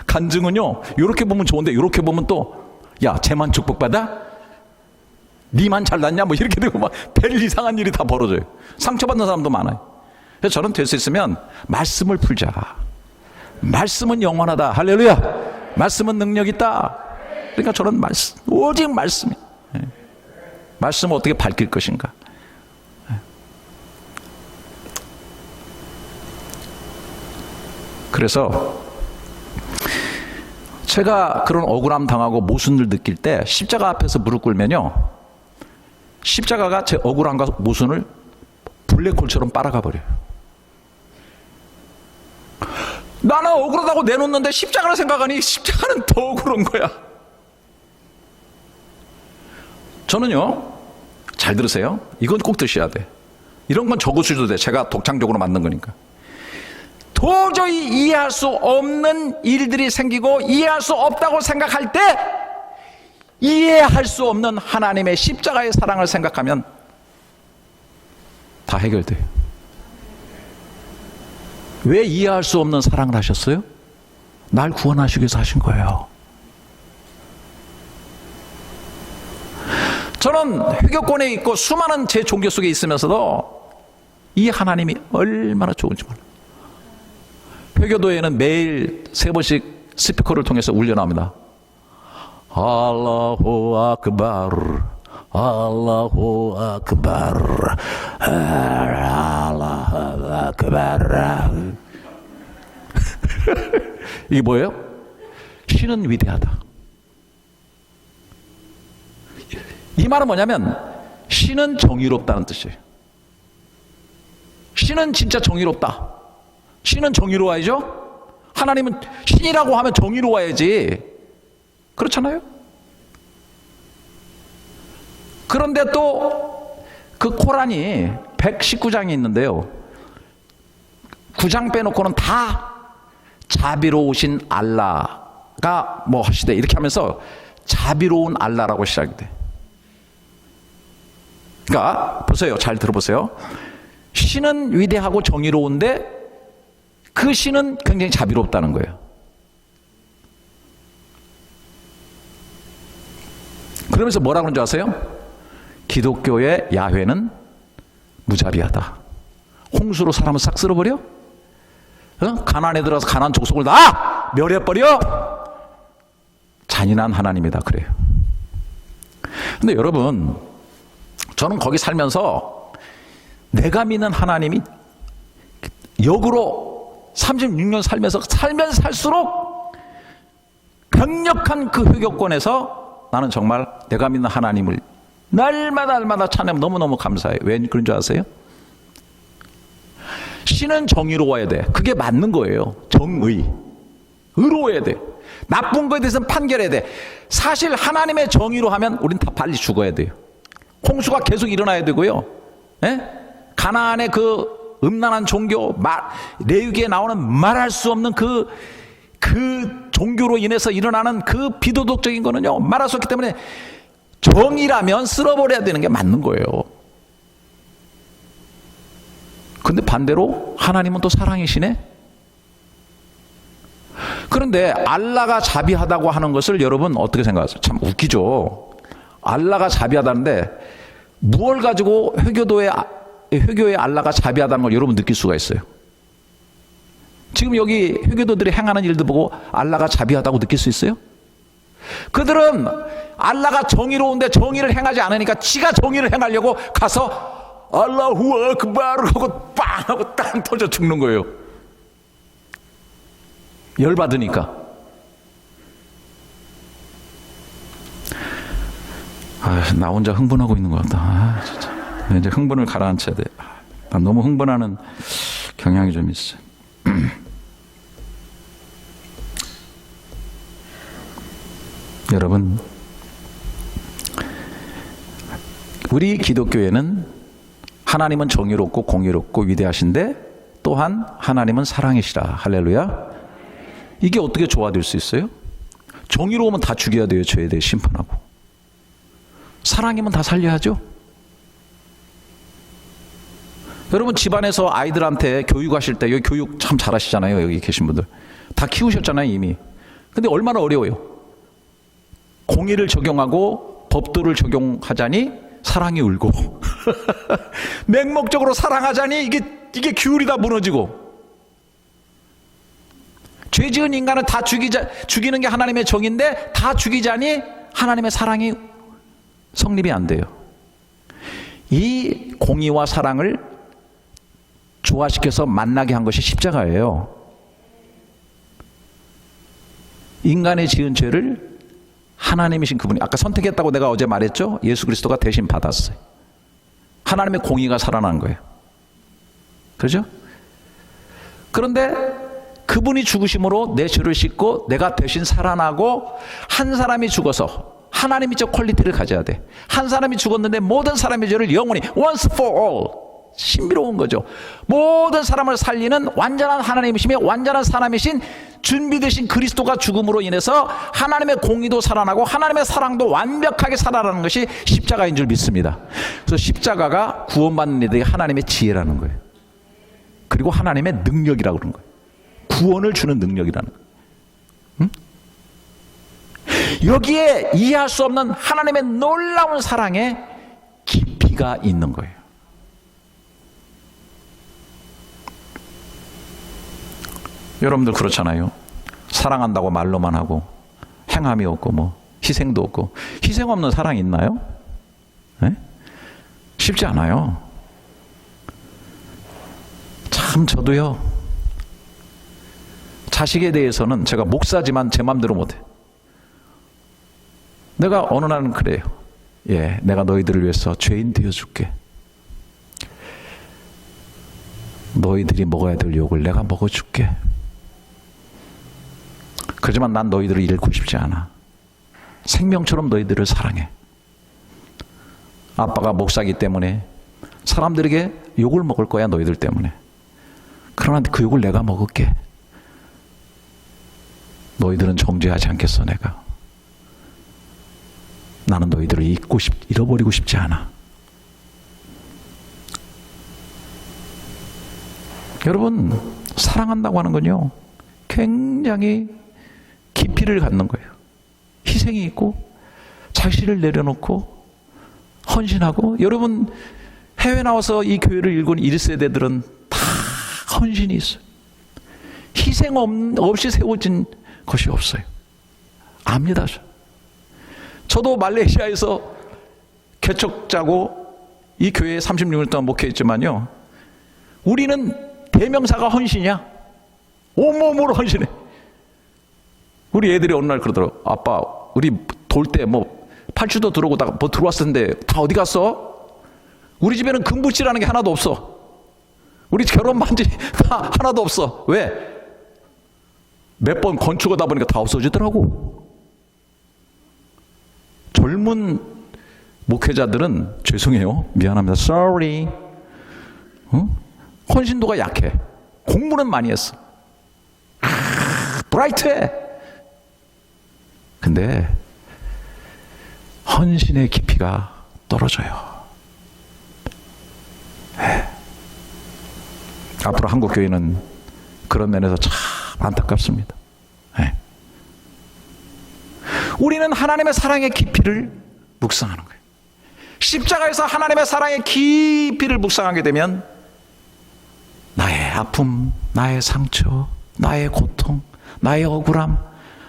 A: 간증은요 이렇게 보면 좋은데 이렇게 보면 또, 야 쟤만 축복받아? 니만 잘났냐? 뭐 이렇게 되고 막 별 이상한 일이 다 벌어져요. 상처받는 사람도 많아요. 그래서 저는 될 수 있으면 말씀을 풀자. 말씀은 영원하다. 할렐루야. 말씀은 능력 있다. 그러니까 저는 오직 말씀이. 말씀을 어떻게 밝힐 것인가. 그래서 제가 그런 억울함 당하고 모순을 느낄 때 십자가 앞에서 무릎 꿇으면요, 십자가가 제 억울함과 모순을 블랙홀처럼 빨아가 버려요. 나는 억울하다고 내놓는데 십자가를 생각하니 십자가는 더 억울한 거야. 저는요, 잘 들으세요. 이건 꼭 드셔야 돼. 이런 건 적으셔도 돼. 제가 독창적으로 만든 거니까. 도저히 이해할 수 없는 일들이 생기고 이해할 수 없다고 생각할 때 이해할 수 없는 하나님의 십자가의 사랑을 생각하면 다 해결돼요. 왜 이해할 수 없는 사랑을 하셨어요? 날 구원하시기 위해서 하신 거예요. 저는 회교권에 있고 수많은 제 종교 속에 있으면서도 이 하나님이 얼마나 좋은지 몰라요. 회교도에는 매일 3번씩 스피커를 통해서 울려 나옵니다. 알라후 아크바르, 알라후 아크바르, 알라후 아크바르. 이게 뭐예요? 신은 위대하다. 이 말은 뭐냐면 신은 정의롭다는 뜻이에요. 신은 진짜 정의롭다. 신은 정의로워야죠. 하나님은 신이라고 하면 정의로워야지. 그렇잖아요. 그런데 또 그 코란이 119장이 있는데요, 9장 빼놓고는 다 자비로우신 알라가 뭐 하시되 이렇게 하면서 자비로운 알라라고 시작이 돼. 그러니까 보세요. 잘 들어보세요. 신은 위대하고 정의로운데 그 신은 굉장히 자비롭다는 거예요. 그러면서 뭐라고 그러는지 아세요? 기독교의 야훼는 무자비하다. 홍수로 사람을 싹 쓸어버려? 가나안에 들어가서 가나안 족속을 다 멸해버려? 잔인한 하나님이다 그래요. 근데 여러분, 저는 거기 살면서 내가 믿는 하나님이 역으로 36년 살면서 살면 살수록 강력한 그 회교권에서 나는 정말 내가 믿는 하나님을 날마다 찬양 너무너무 감사해요. 왜 그런 줄 아세요? 신은 정의로워야 돼. 그게 맞는 거예요. 정의. 의로워야 돼. 나쁜 거에 대해서는 판결해야 돼. 사실 하나님의 정의로 하면 우린 다 빨리 죽어야 돼요. 홍수가 계속 일어나야 되고요. 예? 가나안의 그 음란한 종교, 레위기에 나오는 말할 수 없는 그 종교로 인해서 일어나는 그 비도덕적인 거는요, 말할 수 없기 때문에 정의라면 쓸어버려야 되는 게 맞는 거예요. 근데 반대로 하나님은 또 사랑이시네. 그런데 알라가 자비하다고 하는 것을 여러분 어떻게 생각하세요? 참 웃기죠. 알라가 자비하다는데 무엇을 가지고 회교의 알라가 자비하다는 걸 여러분 느낄 수가 있어요? 지금 여기 회교도들이 행하는 일들 보고 알라가 자비하다고 느낄 수 있어요? 그들은 알라가 정의로운데 정의를 행하지 않으니까 지가 정의를 행하려고 가서 알라후 아크바르 하고 빵 하고 땅 터져 죽는 거예요. 열받으니까. 나 혼자 흥분하고 있는 것 같다. 진짜. 이제 흥분을 가라앉혀야 돼. 나 너무 흥분하는 경향이 좀 있어. 여러분, 우리 기독교에는 하나님은 정의롭고 공의롭고 위대하신데 또한 하나님은 사랑이시라. 할렐루야. 이게 어떻게 조화될 수 있어요? 정의로우면 다 죽여야 돼요. 죄에 대해 심판하고. 사랑이면 다 살려야죠. 여러분, 집안에서 아이들한테 교육하실 때, 여기 교육 참 잘하시잖아요. 여기 계신 분들 다 키우셨잖아요 이미. 근데 얼마나 어려워요. 공의를 적용하고 법도를 적용하자니 사랑이 울고 맹목적으로 사랑하자니 이게 규율이 다 무너지고, 죄 지은 인간을 다 죽이는 게 하나님의 정인데 다 죽이자니 하나님의 사랑이 성립이 안 돼요. 이 공의와 사랑을 조화시켜서 만나게 한 것이 십자가예요. 인간의 지은 죄를 하나님이신 그분이, 아까 선택했다고 내가 어제 말했죠? 예수 그리스도가 대신 받았어요. 하나님의 공의가 살아난 거예요. 그렇죠? 그런데 그분이 죽으심으로 내 죄를 씻고 내가 대신 살아나고, 한 사람이 죽어서 하나님이 저 퀄리티를 가져야 돼. 한 사람이 죽었는데 모든 사람의 죄를 영원히 once for all 신비로운 거죠. 모든 사람을 살리는 완전한 하나님이시며 완전한 사람이신 준비되신 그리스도가 죽음으로 인해서 하나님의 공의도 살아나고 하나님의 사랑도 완벽하게 살아나는 것이 십자가인 줄 믿습니다. 그래서 십자가가 구원받는 이들이 하나님의 지혜라는 거예요. 그리고 하나님의 능력이라고 그러는 거예요. 구원을 주는 능력이라는 거예요. 응? 여기에 이해할 수 없는 하나님의 놀라운 사랑의 깊이가 있는 거예요. 여러분들 그렇잖아요. 사랑한다고 말로만 하고 행함이 없고 뭐 희생도 없고. 희생 없는 사랑이 있나요? 네? 쉽지 않아요. 참 저도요, 자식에 대해서는 제가 목사지만 제 마음대로 못해. 내가 어느 날은 그래요. 예, 내가 너희들을 위해서 죄인 되어줄게. 너희들이 먹어야 될 욕을 내가 먹어줄게. 그렇지만 난 너희들을 잃고 싶지 않아. 생명처럼 너희들을 사랑해. 아빠가 목사기 때문에 사람들에게 욕을 먹을 거야, 너희들 때문에. 그러나 그 욕을 내가 먹을게. 너희들은 정죄하지 않겠어, 내가. 나는 너희들을 잃어버리고 싶지 않아. 여러분, 사랑한다고 하는 건요, 굉장히 깊이를 갖는 거예요. 희생이 있고 자신을 내려놓고 헌신하고. 여러분, 해외 나와서 이 교회를 일군 1세대들은 다 헌신이 있어요. 희생 없이 세워진 것이 없어요. 압니다. 저도 말레이시아에서 개척자고 이 교회에 36년 동안 목회했지만요, 우리는 대명사가 헌신이야. 온몸으로 헌신해. 우리 애들이 어느 날 그러더라고. 아빠, 우리 돌 때 뭐 팔주도 들어오고 뭐 들어왔었는데 다 어디 갔어? 우리 집에는 금붙이라는 게 하나도 없어. 우리 결혼 반지 다 하나도 없어. 왜? 몇 번 건축하다 보니까 다 없어지더라고. 젊은 목회자들은 죄송해요, 미안합니다, sorry, 헌신도가 약해. 공부는 많이 했어. 브라이트해. 근데 헌신의 깊이가 떨어져요. 앞으로 한국 교회는 그런 면에서 참 안타깝습니다. 우리는 하나님의 사랑의 깊이를 묵상하는 거예요. 십자가에서 하나님의 사랑의 깊이를 묵상하게 되면 나의 아픔, 나의 상처, 나의 고통, 나의 억울함,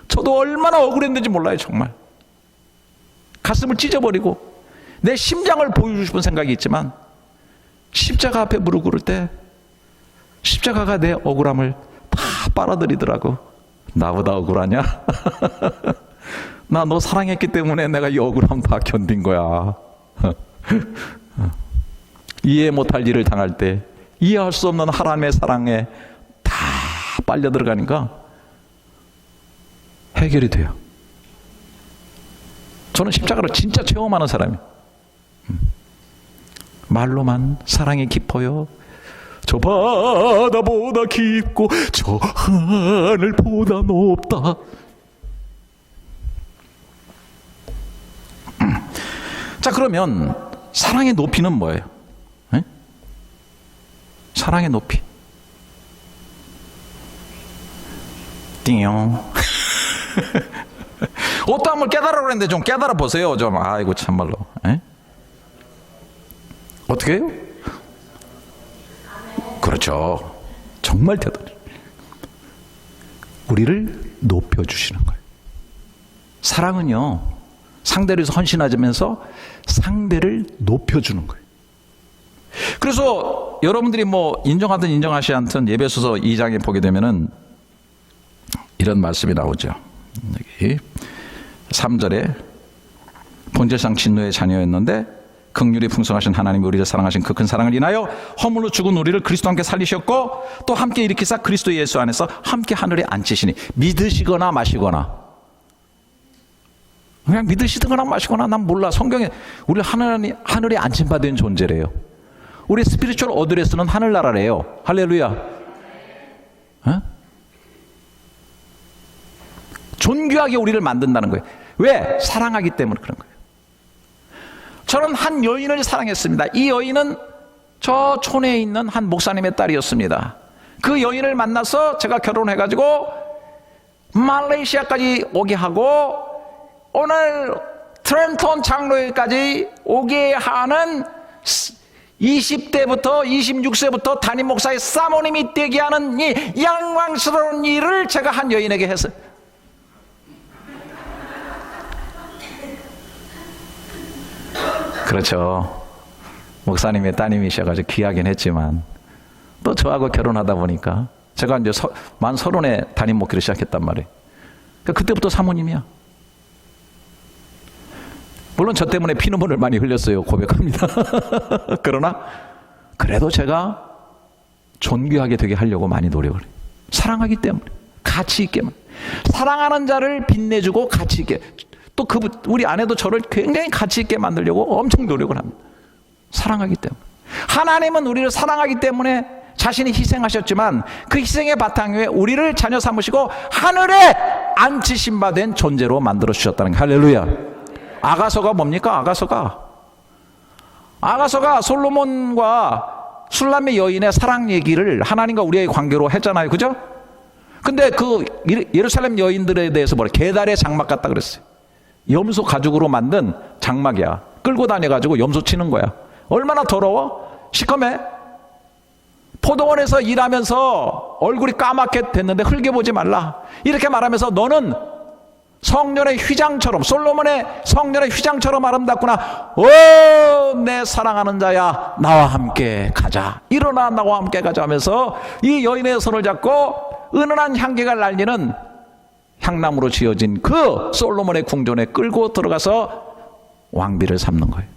A: 저도 얼마나 억울했는지 몰라요. 정말 가슴을 찢어버리고 내 심장을 보여주고 싶은 생각이 있지만, 십자가 앞에 무릎 꿇을 때 십자가가 내 억울함을 다 빨아들이더라고. 나보다 억울하냐? 나 너 사랑했기 때문에 내가 이 억울함 다 견딘 거야. 이해 못할 일을 당할 때 이해할 수 없는 하나님의 사랑에 다 빨려 들어가니까 해결이 돼요. 저는 십자가를 진짜 체험하는 사람이에요. 말로만 사랑이 깊어요. 저 바다보다 깊고 저 하늘보다 높다. 자, 그러면 사랑의 높이는 뭐예요? 에? 사랑의 높이. 띵용. 어떠한 걸 깨달으라고 그랬는데 좀 깨달아 보세요. 좀. 아이고 참말로. 에? 어떻게 해요? 그렇죠. 정말 대단해. 우리를 높여주시는 거예요. 사랑은요, 상대를 위해서 헌신하면서 상대를 높여주는 거예요. 그래서 여러분들이 뭐 인정하든 인정하지 않든 에베소서 2장에 보게 되면은 이런 말씀이 나오죠. 여기 3절에 본질상 진노의 자녀였는데 긍휼이 풍성하신 하나님이 우리를 사랑하신 그 큰 사랑을 인하여 허물로 죽은 우리를 그리스도와 함께 살리셨고 또 함께 일으키사 그리스도 예수 안에서 함께 하늘에 앉히시니. 믿으시거나 마시거나, 그냥 믿으시거나 마시거나 난 몰라. 성경에 우리 하늘에 앉힌 바 된 존재래요. 우리 스피리추얼 어드레스는 하늘나라래요. 할렐루야. 어? 존귀하게 우리를 만든다는 거예요. 왜? 사랑하기 때문에 그런 거예요. 저는 한 여인을 사랑했습니다. 이 여인은 저 촌에 있는 한 목사님의 딸이었습니다. 그 여인을 만나서 제가 결혼해가지고 말레이시아까지 오게 하고 오늘 트렌턴 장로회까지 오게 하는 20대부터 26세부터 담임 목사의 사모님이 되게 하는 이 영광스러운 일을 제가 한 여인에게 했어요. 그렇죠. 목사님의 따님이셔가지고 귀하긴 했지만 또 저하고 결혼하다 보니까 제가 이제 만 30에 담임 목회를 시작했단 말이에요. 그때부터 사모님이야. 물론 저 때문에 피눈물을 많이 흘렸어요. 고백합니다. 그러나 그래도 제가 존귀하게 되게 하려고 많이 노력을 해요. 사랑하기 때문에 가치 있게만. 사랑하는 자를 빛내주고 가치 있게. 또 우리 아내도 저를 굉장히 가치 있게 만들려고 엄청 노력을 합니다. 사랑하기 때문에. 하나님은 우리를 사랑하기 때문에 자신이 희생하셨지만 그 희생의 바탕 위에 우리를 자녀 삼으시고 하늘에 앉히신 바 된 존재로 만들어 주셨다는 게 할렐루야. 아가서가 뭡니까? 아가서가 솔로몬과 술람의 여인의 사랑 얘기를 하나님과 우리의 관계로 했잖아요. 그죠? 근데 그 예루살렘 여인들에 대해서 뭐래? 계달의 장막 같다 그랬어요. 염소 가죽으로 만든 장막이야. 끌고 다녀가지고 염소 치는 거야. 얼마나 더러워? 시커매. 포도원에서 일하면서 얼굴이 까맣게 됐는데 흘겨보지 말라. 이렇게 말하면서 너는 성년의 휘장처럼, 솔로몬의 성년의 휘장처럼 아름답구나. 오, 내 사랑하는 자야, 나와 함께 가자. 일어나, 나와 함께 가자 하면서 이 여인의 손을 잡고 은은한 향기가 날리는 향나무로 지어진 그 솔로몬의 궁전에 끌고 들어가서 왕비를 삼는 거예요.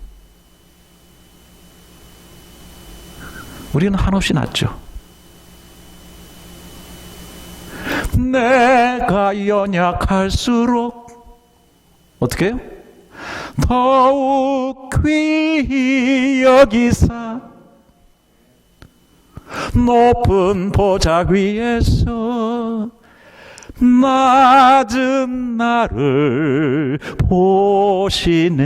A: 우리는 한없이 낫죠. 내가 연약할수록 어떻게 해요? 더욱 귀히 여기사 높은 보좌 위에서 낮은 나를 보시네.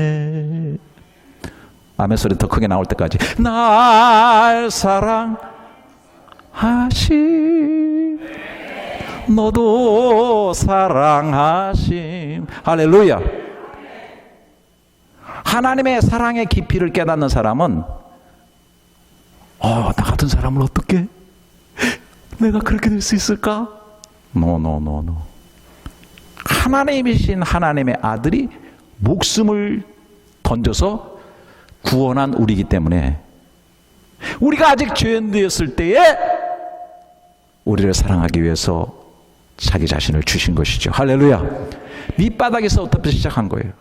A: 아멘 소리 더 크게 나올 때까지. 날 사랑하심, 너도 사랑하심. 할렐루야. 하나님의 사랑의 깊이를 깨닫는 사람은 나 같은 사람은 어떻게? 내가 그렇게 될 수 있을까? No. 하나님이신 하나님의 아들이 목숨을 던져서 구원한 우리이기 때문에 우리가 아직 죄인되었을 때에 우리를 사랑하기 위해서 자기 자신을 주신 것이죠. 할렐루야. 밑바닥에서부터 시작한 거예요.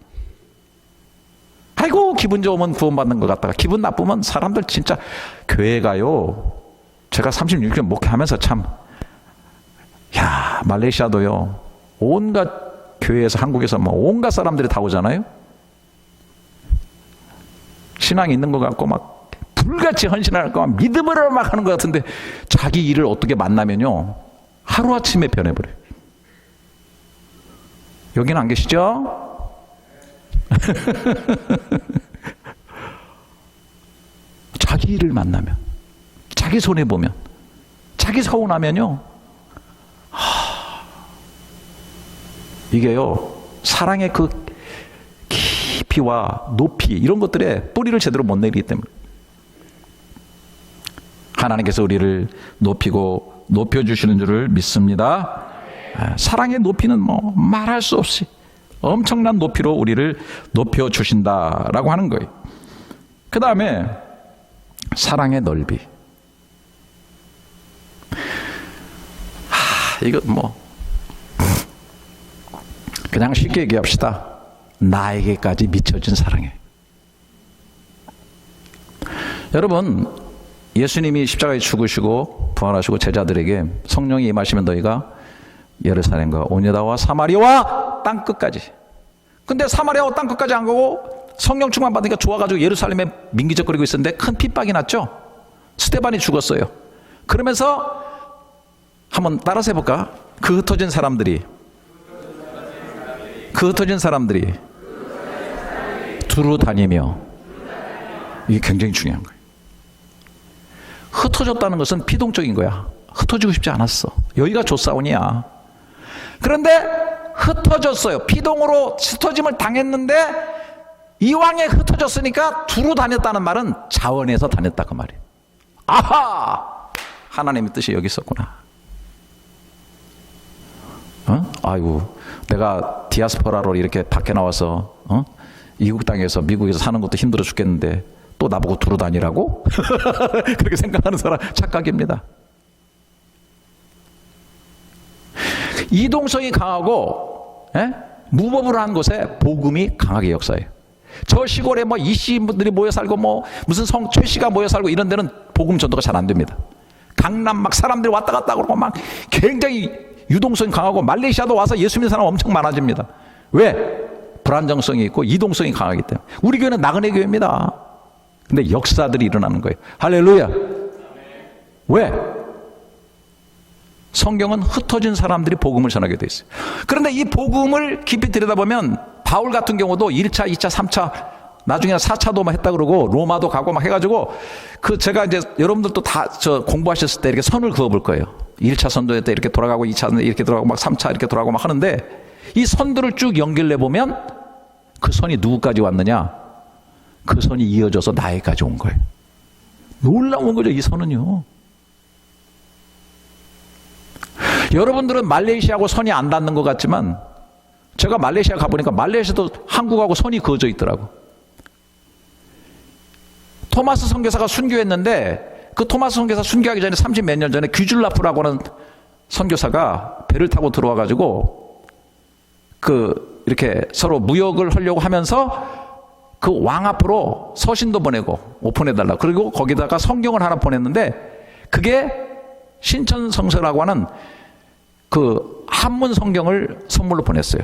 A: 아이고 기분 좋으면 구원받는 것 같다가 기분 나쁘면 사람들 진짜 교회 가요. 제가 36년 목회하면서 참 말레이시아도요. 온갖 교회에서 한국에서 뭐 온갖 사람들이 다 오잖아요. 신앙이 있는 것 같고 막 불같이 헌신할 거 막 믿음으로 막 하는 것 같은데 자기 일을 어떻게 만나면요 하루아침에 변해버려요. 여기는 안 계시죠? 자기 일을 만나면, 자기 손해보면, 자기 서운하면요 이게요 사랑의 그 깊이와 높이 이런 것들에 뿌리를 제대로 못 내리기 때문에 하나님께서 우리를 높이고 높여주시는 줄을 믿습니다. 사랑의 높이는 뭐 말할 수 없이 엄청난 높이로 우리를 높여주신다라고 하는 거예요. 그 다음에 사랑의 넓이. 이거 뭐 그냥 쉽게 얘기합시다. 나에게까지 미쳐진 사랑이에요. 여러분 예수님이 십자가에 죽으시고 부활하시고 제자들에게 성령이 임하시면 너희가 예루살렘과 온유다와 사마리아와 땅끝까지. 근데 사마리아와 땅끝까지 안 가고 성령 충만 받으니까 좋아가지고 예루살렘에 민기적거리고 있었는데 큰 핍박이 났죠. 스데반이 죽었어요. 그러면서 한번 따라서 해볼까? 그 흩어진 사람들이 두루 다니며. 이게 굉장히 중요한 거예요. 흩어졌다는 것은 피동적인 거야. 흩어지고 싶지 않았어. 여기가 조사원이야. 그런데 흩어졌어요. 피동으로 흩어짐을 당했는데 이왕에 흩어졌으니까 두루 다녔다는 말은 자원해서 다녔다 그 말이에요. 아하! 하나님의 뜻이 여기 있었구나. 아이고, 내가 디아스포라로 이렇게 밖에 나와서 이국 땅에서 미국에서 사는 것도 힘들어 죽겠는데 또 나보고 두루 다니라고? 그렇게 생각하는 사람 착각입니다. 이동성이 강하고 무법을 한 곳에 복음이 강하게 역사해요. 저 시골에 뭐 이씨분들이 모여 살고 뭐 무슨 최씨가 모여 살고 이런 데는 복음 전도가 잘 안 됩니다. 강남 막 사람들이 왔다 갔다 그러고 막 굉장히 유동성이 강하고 말레이시아도 와서 예수 믿는 사람 엄청 많아집니다. 왜? 불안정성이 있고 이동성이 강하기 때문에. 우리 교회는 나그네 교회입니다. 근데 역사들이 일어나는 거예요. 할렐루야. 왜? 성경은 흩어진 사람들이 복음을 전하게 돼 있어요. 그런데 이 복음을 깊이 들여다보면 바울 같은 경우도 1차, 2차, 3차, 나중에는 4차도 막 했다 그러고 로마도 가고 막 해가지고 제가 이제 여러분들도 다 공부하셨을 때 이렇게 선을 그어볼 거예요. 1차 선도 때 이렇게 돌아가고 2차 이렇게 돌아가고 막 3차 이렇게 돌아가고 막 하는데 이 선들을 쭉 연결해 보면 그 선이 누구까지 왔느냐? 그 선이 이어져서 나에까지 온 거예요. 놀라운 거죠, 이 선은요. 여러분들은 말레이시아하고 선이 안 닿는 것 같지만 제가 말레이시아 가보니까 말레이시아도 한국하고 선이 그어져 있더라고. 토마스 선교사가 순교했는데 그 토마스 선교사 순교하기 전에 30몇 년 전에 귀줄라프라고 하는 선교사가 배를 타고 들어와 가지고 이렇게 서로 무역을 하려고 하면서 그 왕 앞으로 서신도 보내고 오픈해달라고, 그리고 거기다가 성경을 하나 보냈는데 그게 신천성서라고 하는 그 한문 성경을 선물로 보냈어요.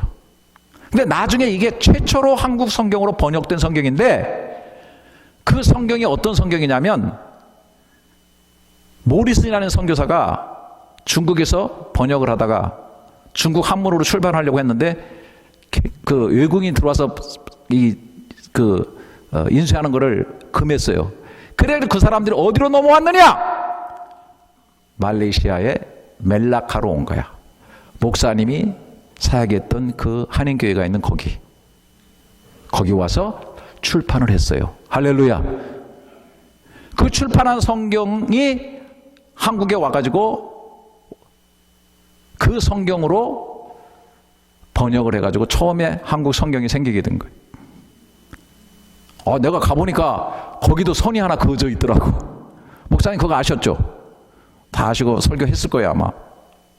A: 근데 나중에 이게 최초로 한국 성경으로 번역된 성경인데 그 성경이 어떤 성경이냐면 모리슨이라는 선교사가 중국에서 번역을 하다가 중국 한문으로 출판하려고 했는데 그 외국인이 들어와서 인쇄하는 거를 금했어요. 그래서 그 사람들이 어디로 넘어왔느냐? 말레이시아의 멜라카로 온 거야. 목사님이 사역했던 그 한인교회가 있는 거기 와서 출판을 했어요. 할렐루야. 그 출판한 성경이 한국에 와가지고 그 성경으로 번역을 해가지고 처음에 한국 성경이 생기게 된 거예요. 내가 가보니까 거기도 선이 하나 그어져 있더라고. 목사님 그거 아셨죠? 다 아시고 설교했을 거예요 아마.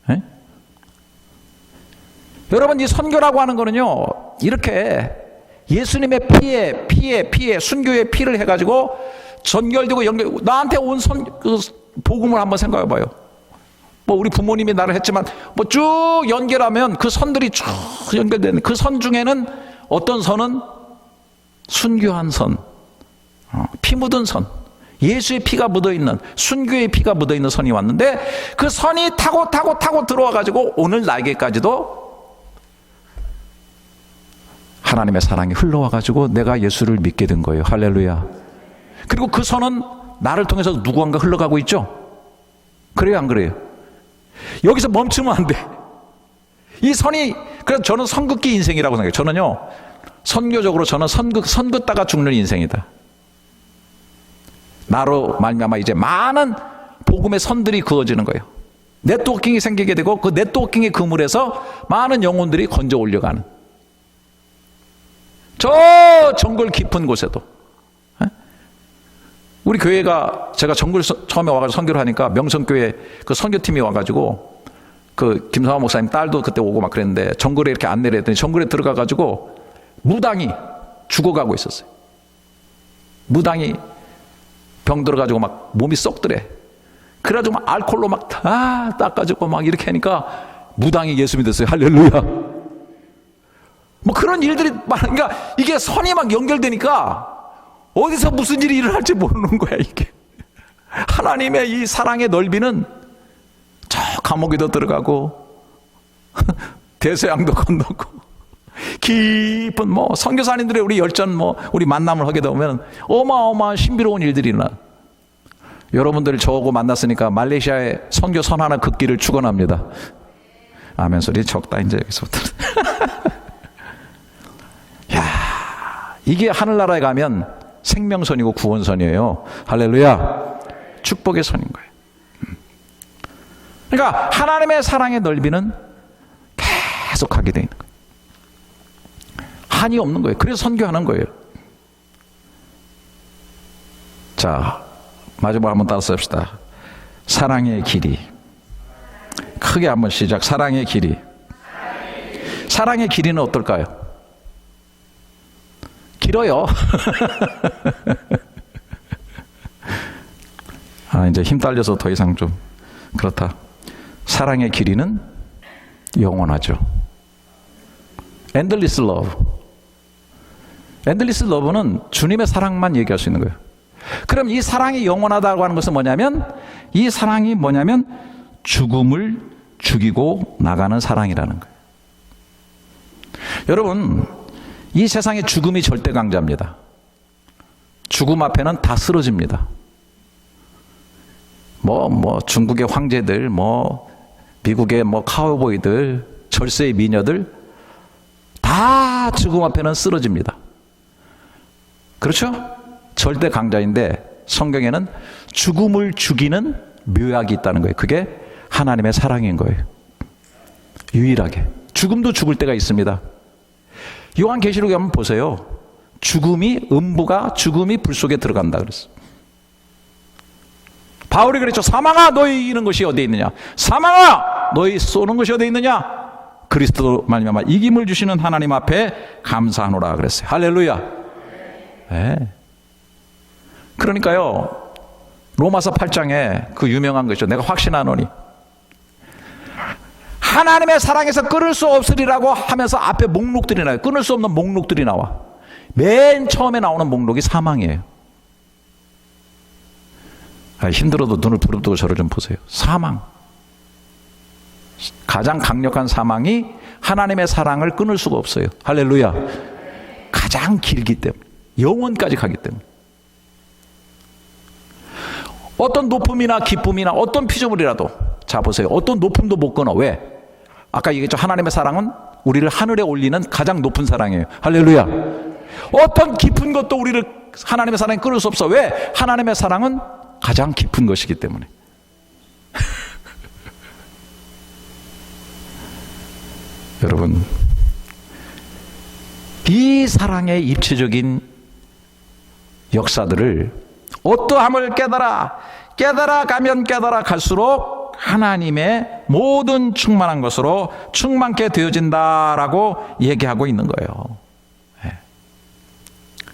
A: 에? 여러분, 이 선교라고 하는 거는요, 이렇게 예수님의 피에 순교의 피를 해가지고 전결되고 나한테 온 복음을 한번 생각해 봐요. 뭐 우리 부모님이 나를 했지만 뭐 쭉 연결하면 그 선들이 쭉 연결되는 그 선 중에는 어떤 선은 순교한 선, 피 묻은 선, 예수의 피가 묻어있는, 순교의 피가 묻어있는 선이 왔는데 그 선이 타고 들어와가지고 오늘 나에게까지도 하나님의 사랑이 흘러와가지고 내가 예수를 믿게 된 거예요. 할렐루야. 그리고 그 선은 나를 통해서 누구한가 흘러가고 있죠. 그래요 안 그래요? 여기서 멈추면 안 돼. 이 선이, 그래서 저는 선긋기 인생이라고 생각해요. 저는요, 선교적으로 저는 선긋다가 죽는 인생이다. 나로 말미암아 이제 많은 복음의 선들이 그어지는 거예요. 네트워킹이 생기게 되고 그 네트워킹의 그물에서 많은 영혼들이 건져 올려가는, 저 정글 깊은 곳에도. 우리 교회가, 제가 정글 처음에 와가지고 선교를 하니까 명성교회 그 선교팀이 와가지고 그 김성환 목사님 딸도 그때 오고 막 그랬는데 정글에 이렇게 안내를 했더니 정글에 들어가가지고 무당이 죽어가고 있었어요. 무당이 병 들어가지고 막 몸이 썩더래. 그래가지고 막 알코올로 막 다 닦아주고 막 이렇게 하니까 무당이 예수 믿었어요. 할렐루야. 뭐 그런 일들이 많으니까 이게 선이 막 연결되니까 어디서 무슨 일이 일어날지 모르는 거야 이게. 하나님의 이 사랑의 넓이는 저 감옥에도 들어가고 대서양도 건너고 깊은 선교사님들의 우리 열전 우리 만남을 하게 되면 어마어마한 신비로운 일들이 일어나. 여러분들 저하고 만났으니까 말레이시아에 선교 선하나 긋기를 축원합니다. 아멘 소리 적다 이제 여기서부터. 야, 이게 하늘나라에 가면 생명선이고 구원선이에요. 할렐루야. 축복의 선인 거예요. 그러니까 하나님의 사랑의 넓이는 계속 가게 되어 있는 거예요. 한이 없는 거예요. 그래서 선교하는 거예요. 자, 마지막으로 한번 따라서 합시다. 사랑의 길이. 크게 한번 시작. 사랑의 길이. 사랑의 길이는 어떨까요? 길어요. 이제 힘 딸려서 더 이상 좀 그렇다. 사랑의 길이는 영원하죠. Endless love. Endless love는 주님의 사랑만 얘기할 수 있는 거예요. 그럼 이 사랑이 영원하다고 하는 것은 뭐냐면, 이 사랑이 뭐냐면 죽음을 죽이고 나가는 사랑이라는 거예요. 여러분, 이 세상에 죽음이 절대 강자입니다. 죽음 앞에는 다 쓰러집니다. 중국의 황제들, 미국의 카우보이들, 절세의 미녀들 다 죽음 앞에는 쓰러집니다. 그렇죠? 절대 강자인데 성경에는 죽음을 죽이는 묘약이 있다는 거예요. 그게 하나님의 사랑인 거예요. 유일하게. 죽음도 죽을 때가 있습니다. 요한계시록에 한번 보세요. 죽음이 불 속에 들어간다 그랬어요. 바울이 그랬죠. 사망아 너희 이기는 것이 어디에 있느냐. 사망아 너희 쏘는 것이 어디에 있느냐. 그리스도 말미암아 이김을 주시는 하나님 앞에 감사하노라 그랬어요. 할렐루야. 네. 그러니까요, 로마서 8장에 그 유명한 것이죠. 내가 확신하노니 하나님의 사랑에서 끊을 수 없으리라고 하면서 앞에 목록들이 나와요. 끊을 수 없는 목록들이 나와. 맨 처음에 나오는 목록이 사망이에요. 힘들어도 눈을 부릅뜨고 저를 좀 보세요. 사망. 가장 강력한 사망이 하나님의 사랑을 끊을 수가 없어요. 할렐루야. 가장 길기 때문에, 영원까지 가기 때문에. 어떤 높음이나 기쁨이나 어떤 피조물이라도, 자 보세요. 어떤 높음도 못 끊어. 왜? 아까 얘기했죠. 하나님의 사랑은 우리를 하늘에 올리는 가장 높은 사랑이에요. 할렐루야. 어떤 깊은 것도 우리를 하나님의 사랑이 끊을 수 없어. 왜? 하나님의 사랑은 가장 깊은 것이기 때문에. 여러분, 이 사랑의 입체적인 역사들을 어떠함을 깨달아가면 깨달아갈수록 하나님의 모든 충만한 것으로 충만케 되어진다라고 얘기하고 있는 거예요.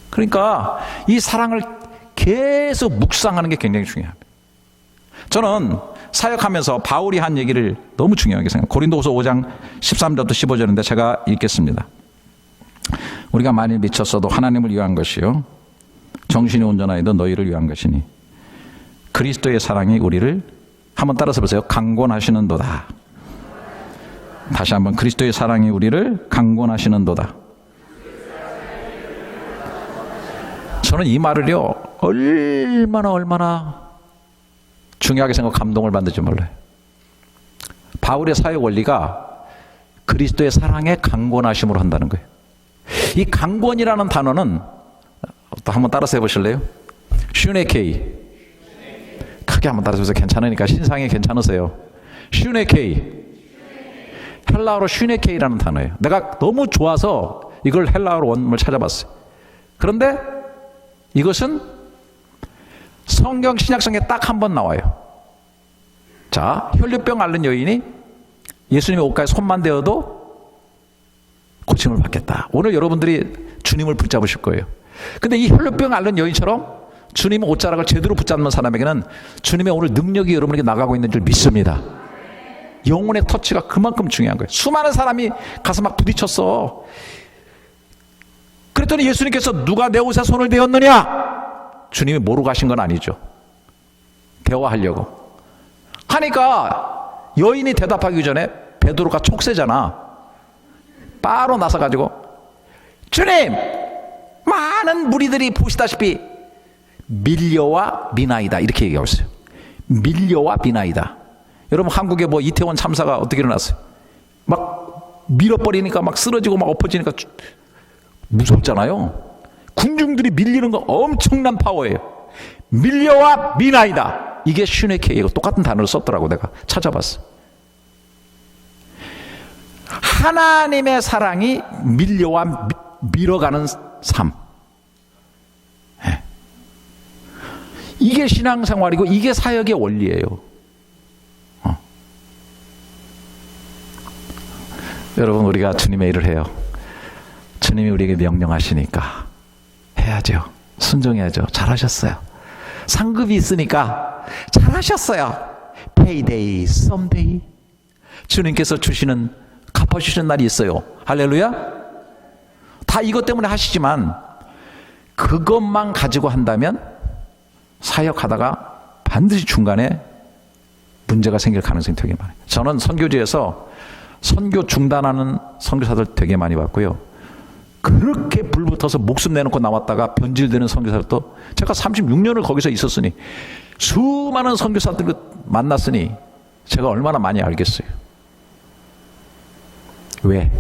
A: 그러니까 이 사랑을 계속 묵상하는 게 굉장히 중요합니다. 저는 사역하면서 바울이 한 얘기를 너무 중요하게 생각해요. 고린도후서 5장 13절부터 15절인데 제가 읽겠습니다. 우리가 만일 미쳤어도 하나님을 위한 것이요 정신이 온전하여도 너희를 위한 것이니 그리스도의 사랑이 우리를, 한번 따라서 보세요. 강권하시는도다. 다시 한번, 그리스도의 사랑이 우리를 강권하시는도다. 저는 이 말을요 얼마나 중요하게 생각하고 감동을 받는지 몰라요. 바울의 사역 원리가 그리스도의 사랑에 강권하심으로 한다는 거예요. 이 강권이라는 단어는 또 한번 따라서 해보실래요? 슈네케이. 크게 한번 따라서 해보세요. 괜찮으니까, 신상이 괜찮으세요. 슈네케이. 헬라어로 슈네케이라는 단어예요. 내가 너무 좋아서 이걸 헬라어로 원문을 찾아봤어요. 그런데 이것은 성경 신약성에 딱 한 번 나와요. 자, 혈류병 앓는 여인이 예수님의 옷가에 손만 대어도 고침을 받겠다. 오늘 여러분들이 주님을 붙잡으실 거예요. 근데 이 혈류병 앓는 여인처럼 주님의 옷자락을 제대로 붙잡는 사람에게는 주님의 오늘 능력이 여러분에게 나가고 있는 줄 믿습니다. 영혼의 터치가 그만큼 중요한 거예요. 수많은 사람이 가서 막 부딪혔어. 그랬더니 예수님께서 누가 내 옷에 손을 대었느냐? 주님이 모르고 하신 건 아니죠. 대화하려고 하니까 여인이 대답하기 전에 베드로가 촉새잖아. 바로 나서가지고 주님, 많은 무리들이 보시다시피 밀려와 미나이다 이렇게 얘기하고 있어요. 밀려와 미나이다. 여러분, 한국에 뭐 이태원 참사가 어떻게 일어났어요? 막 밀어버리니까 막 쓰러지고 막 엎어지니까 무섭잖아요. 군중들이 밀리는 거 엄청난 파워예요. 밀려와 미나이다. 이게 슈네케이고 똑같은 단어를 썼더라고. 내가 찾아봤어. 하나님의 사랑이 밀려와 밀어가는 삶. 네. 이게 신앙생활이고 이게 사역의 원리예요. 여러분, 우리가 주님의 일을 해요. 주님이 우리에게 명령하시니까 해야죠. 순종해야죠. 잘하셨어요. 상급이 있으니까 잘하셨어요. Payday, someday. 주님께서 주시는, 갚아주시는 날이 있어요. 할렐루야. 다 이것 때문에 하시지만 그것만 가지고 한다면 사역하다가 반드시 중간에 문제가 생길 가능성이 되게 많아요. 저는 선교지에서 선교 중단하는 선교사들 되게 많이 봤고요. 그렇게 불붙어서 목숨 내놓고 나왔다가 변질되는 선교사들도, 제가 36년을 거기서 있었으니 수많은 선교사들을 만났으니 제가 얼마나 많이 알겠어요. 왜?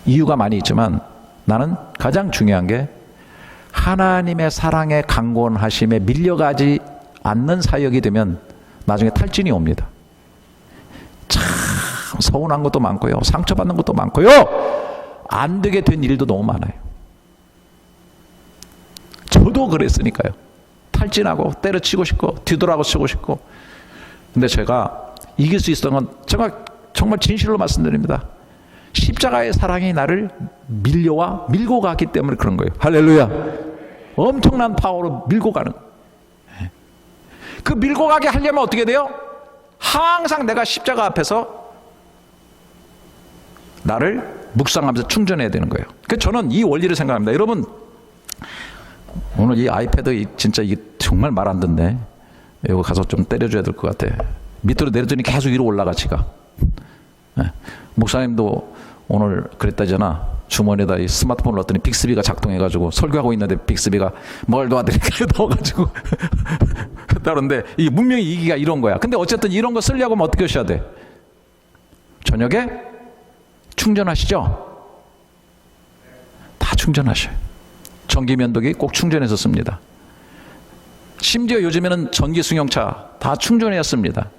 A: 이유가 많이 있지만 나는 가장 중요한 게 하나님의 사랑의 강권하심에 밀려가지 않는 사역이 되면 나중에 탈진이 옵니다. 참 서운한 것도 많고요, 상처받는 것도 많고요, 안 되게 된 일도 너무 많아요. 저도 그랬으니까요. 탈진하고 때려치고 싶고 뒤돌아고 치고 싶고. 근데 제가 이길 수 있었던 건, 제가 정말 진실로 말씀드립니다. 십자가의 사랑이 나를 밀려와 밀고 가기 때문에 그런 거예요. 할렐루야. 엄청난 파워로 밀고 가는. 그 밀고 가게 하려면 어떻게 돼요? 항상 내가 십자가 앞에서 나를 묵상하면서 충전해야 되는 거예요. 그래서 저는 이 원리를 생각합니다. 여러분, 오늘 이 아이패드 진짜 이게 정말 말 안 듣네. 이거 가서 좀 때려줘야 될 것 같아. 밑으로 내려주니 계속 위로 올라가, 지가. 네. 목사님도 오늘 그랬다잖아. 주머니에다 이 스마트폰을 넣었더니 빅스비가 작동해가지고 설교하고 있는데 빅스비가 뭘 도와드릴까요? 넣어가지고 그런데 이 문명의 이기가 이런 거야. 근데 어쨌든 이런 거 쓰려고 하면 어떻게 하셔야 돼? 저녁에 충전하시죠? 다 충전하셔요. 전기면도기 꼭 충전해서 씁니다. 심지어 요즘에는 전기 승용차 다 충전해야 씁니다.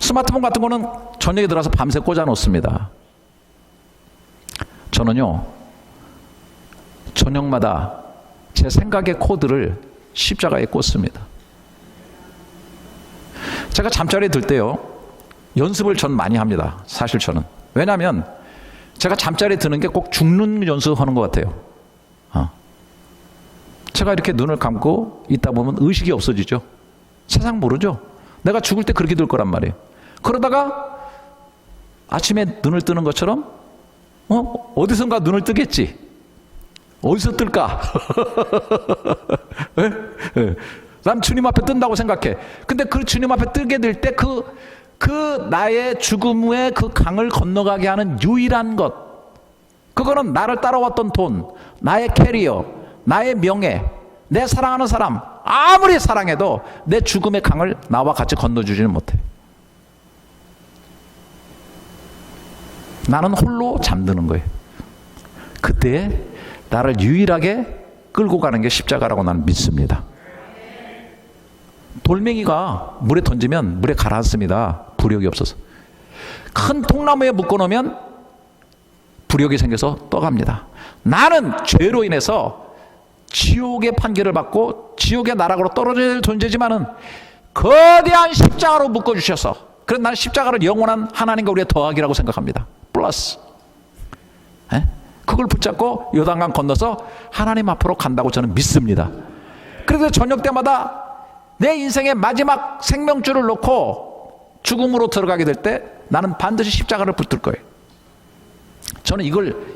A: 스마트폰 같은 거는 저녁에 들어서 밤새 꽂아 놓습니다. 저는요, 저녁마다 제 생각의 코드를 십자가에 꽂습니다. 제가 잠자리에 들 때요, 연습을 전 많이 합니다. 사실 저는. 왜냐하면 제가 잠자리에 드는 게 꼭 죽는 연습하는 것 같아요. 제가 이렇게 눈을 감고 있다 보면 의식이 없어지죠. 세상 모르죠. 내가 죽을 때 그렇게 될 거란 말이에요. 그러다가 아침에 눈을 뜨는 것처럼 어디선가 눈을 뜨겠지. 어디서 뜰까? 난 주님 앞에 뜬다고 생각해. 근데 그 주님 앞에 뜨게 될 때 그 나의 죽음 후에 그 강을 건너가게 하는 유일한 것, 그거는 나를 따라왔던 돈, 나의 캐리어, 나의 명예, 내 사랑하는 사람, 아무리 사랑해도 내 죽음의 강을 나와 같이 건너주지는 못해. 나는 홀로 잠드는 거예요. 그때 나를 유일하게 끌고 가는 게 십자가라고 나는 믿습니다. 돌멩이가 물에 던지면 물에 가라앉습니다. 부력이 없어서. 큰 통나무에 묶어놓으면 부력이 생겨서 떠갑니다. 나는 죄로 인해서 지옥의 판결을 받고 지옥의 나락으로 떨어질 존재지만은 거대한 십자가로 묶어주셔서, 그래서 나는 십자가를 영원한 하나님과 우리의 더하기라고 생각합니다. 플러스 그걸 붙잡고 요단강 건너서 하나님 앞으로 간다고 저는 믿습니다. 그래서 저녁 때마다 내 인생의 마지막 생명줄을 놓고 죽음으로 들어가게 될 때 나는 반드시 십자가를 붙들 거예요. 저는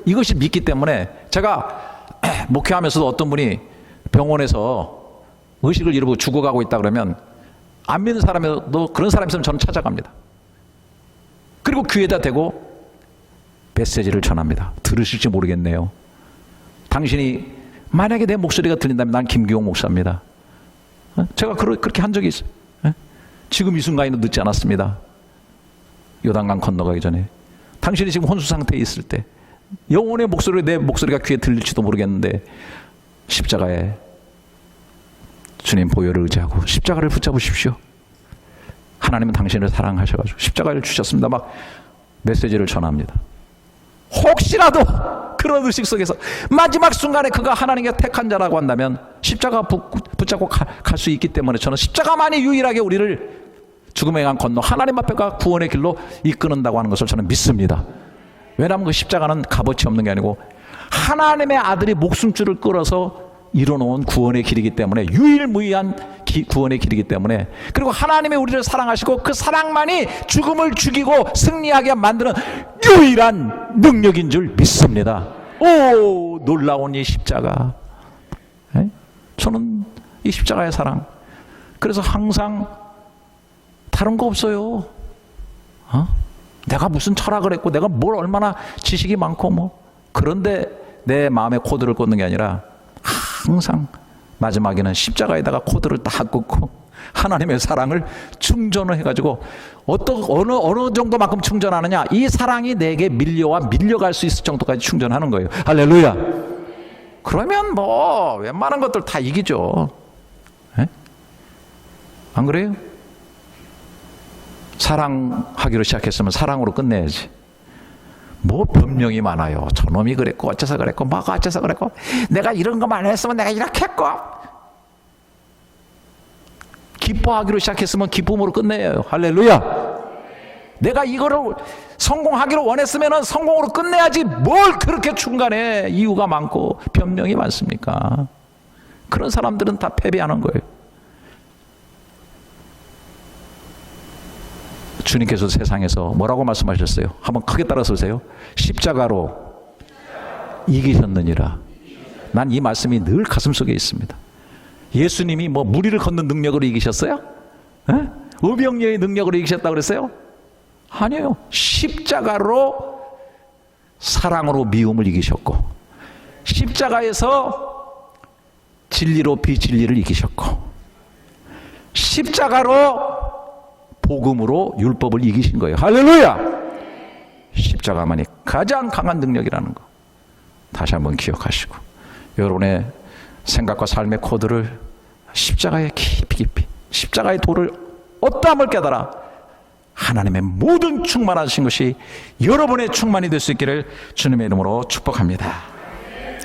A: 이것이 믿기 때문에, 제가 목회하면서도 어떤 분이 병원에서 의식을 잃고 죽어가고 있다 그러면 안 믿는 사람도 그런 사람이 있으면 저는 찾아갑니다. 그리고 귀에다 대고 메시지를 전합니다. 들으실지 모르겠네요. 당신이 만약에 내 목소리가 들린다면 난 김기용 목사입니다. 제가 그렇게 한 적이 있어요. 지금 이 순간에는 늦지 않았습니다. 요단강 건너가기 전에 당신이 지금 혼수 상태에 있을 때 영혼의 목소리로 내 목소리가 귀에 들릴지도 모르겠는데 십자가에 주님 보혈을 의지하고 십자가를 붙잡으십시오. 하나님은 당신을 사랑하셔가지고 십자가를 주셨습니다. 막 메시지를 전합니다. 혹시라도 그런 의식 속에서 마지막 순간에 그가 하나님께 택한 자라고 한다면 십자가 붙잡고 갈 수 있기 때문에 저는 십자가만이 유일하게 우리를 죽음의 강 건너 하나님 앞에가 구원의 길로 이끄는다고 하는 것을 저는 믿습니다. 왜냐하면 그 십자가는 값어치 없는 게 아니고 하나님의 아들이 목숨줄을 끌어서 이뤄놓은 구원의 길이기 때문에 유일무이한 구원의 길이기 때문에 그리고 하나님이 우리를 사랑하시고 그 사랑만이 죽음을 죽이고 승리하게 만드는 유일한 능력인 줄 믿습니다. 오, 놀라운 이 십자가. 저는 이 십자가의 사랑, 그래서 항상 다른 거 없어요. 내가 무슨 철학을 했고 내가 뭘 얼마나 지식이 많고 뭐 그런데 내 마음에 코드를 꽂는 게 아니라 항상 마지막에는 십자가에다가 코드를 딱 꽂고 하나님의 사랑을 충전을 해가지고 어느 정도만큼 충전하느냐, 이 사랑이 내게 밀려갈 수 있을 정도까지 충전하는 거예요. 할렐루야. 그러면 뭐 웬만한 것들 다 이기죠. 안 그래요? 사랑하기로 시작했으면 사랑으로 끝내야지. 뭐 변명이 많아요. 저놈이 그랬고 어째서 그랬고 뭐가 어째서 그랬고 내가 이런 것만 했으면 내가 이렇게 했고. 기뻐하기로 시작했으면 기쁨으로 끝내요. 할렐루야. 내가 이거를 성공하기로 원했으면 성공으로 끝내야지 뭘 그렇게 중간에 이유가 많고 변명이 많습니까? 그런 사람들은 다 패배하는 거예요. 주님께서 세상에서 뭐라고 말씀하셨어요? 한번 크게 따라서 보세요. 십자가로 이기셨느니라. 난 이 말씀이 늘 가슴속에 있습니다. 예수님이 뭐 무리를 걷는 능력으로 이기셨어요? 의병녀의 능력으로 이기셨다고 그랬어요? 아니에요. 십자가로 사랑으로 미움을 이기셨고 십자가에서 진리로 비진리를 이기셨고 십자가로 복음으로 율법을 이기신 거예요. 할렐루야. 십자가만이 가장 강한 능력이라는 거 다시 한번 기억하시고 여러분의 생각과 삶의 코드를 십자가에 깊이 십자가의 도를 어떠함을 깨달아 하나님의 모든 충만하신 것이 여러분의 충만이 될 수 있기를 주님의 이름으로 축복합니다.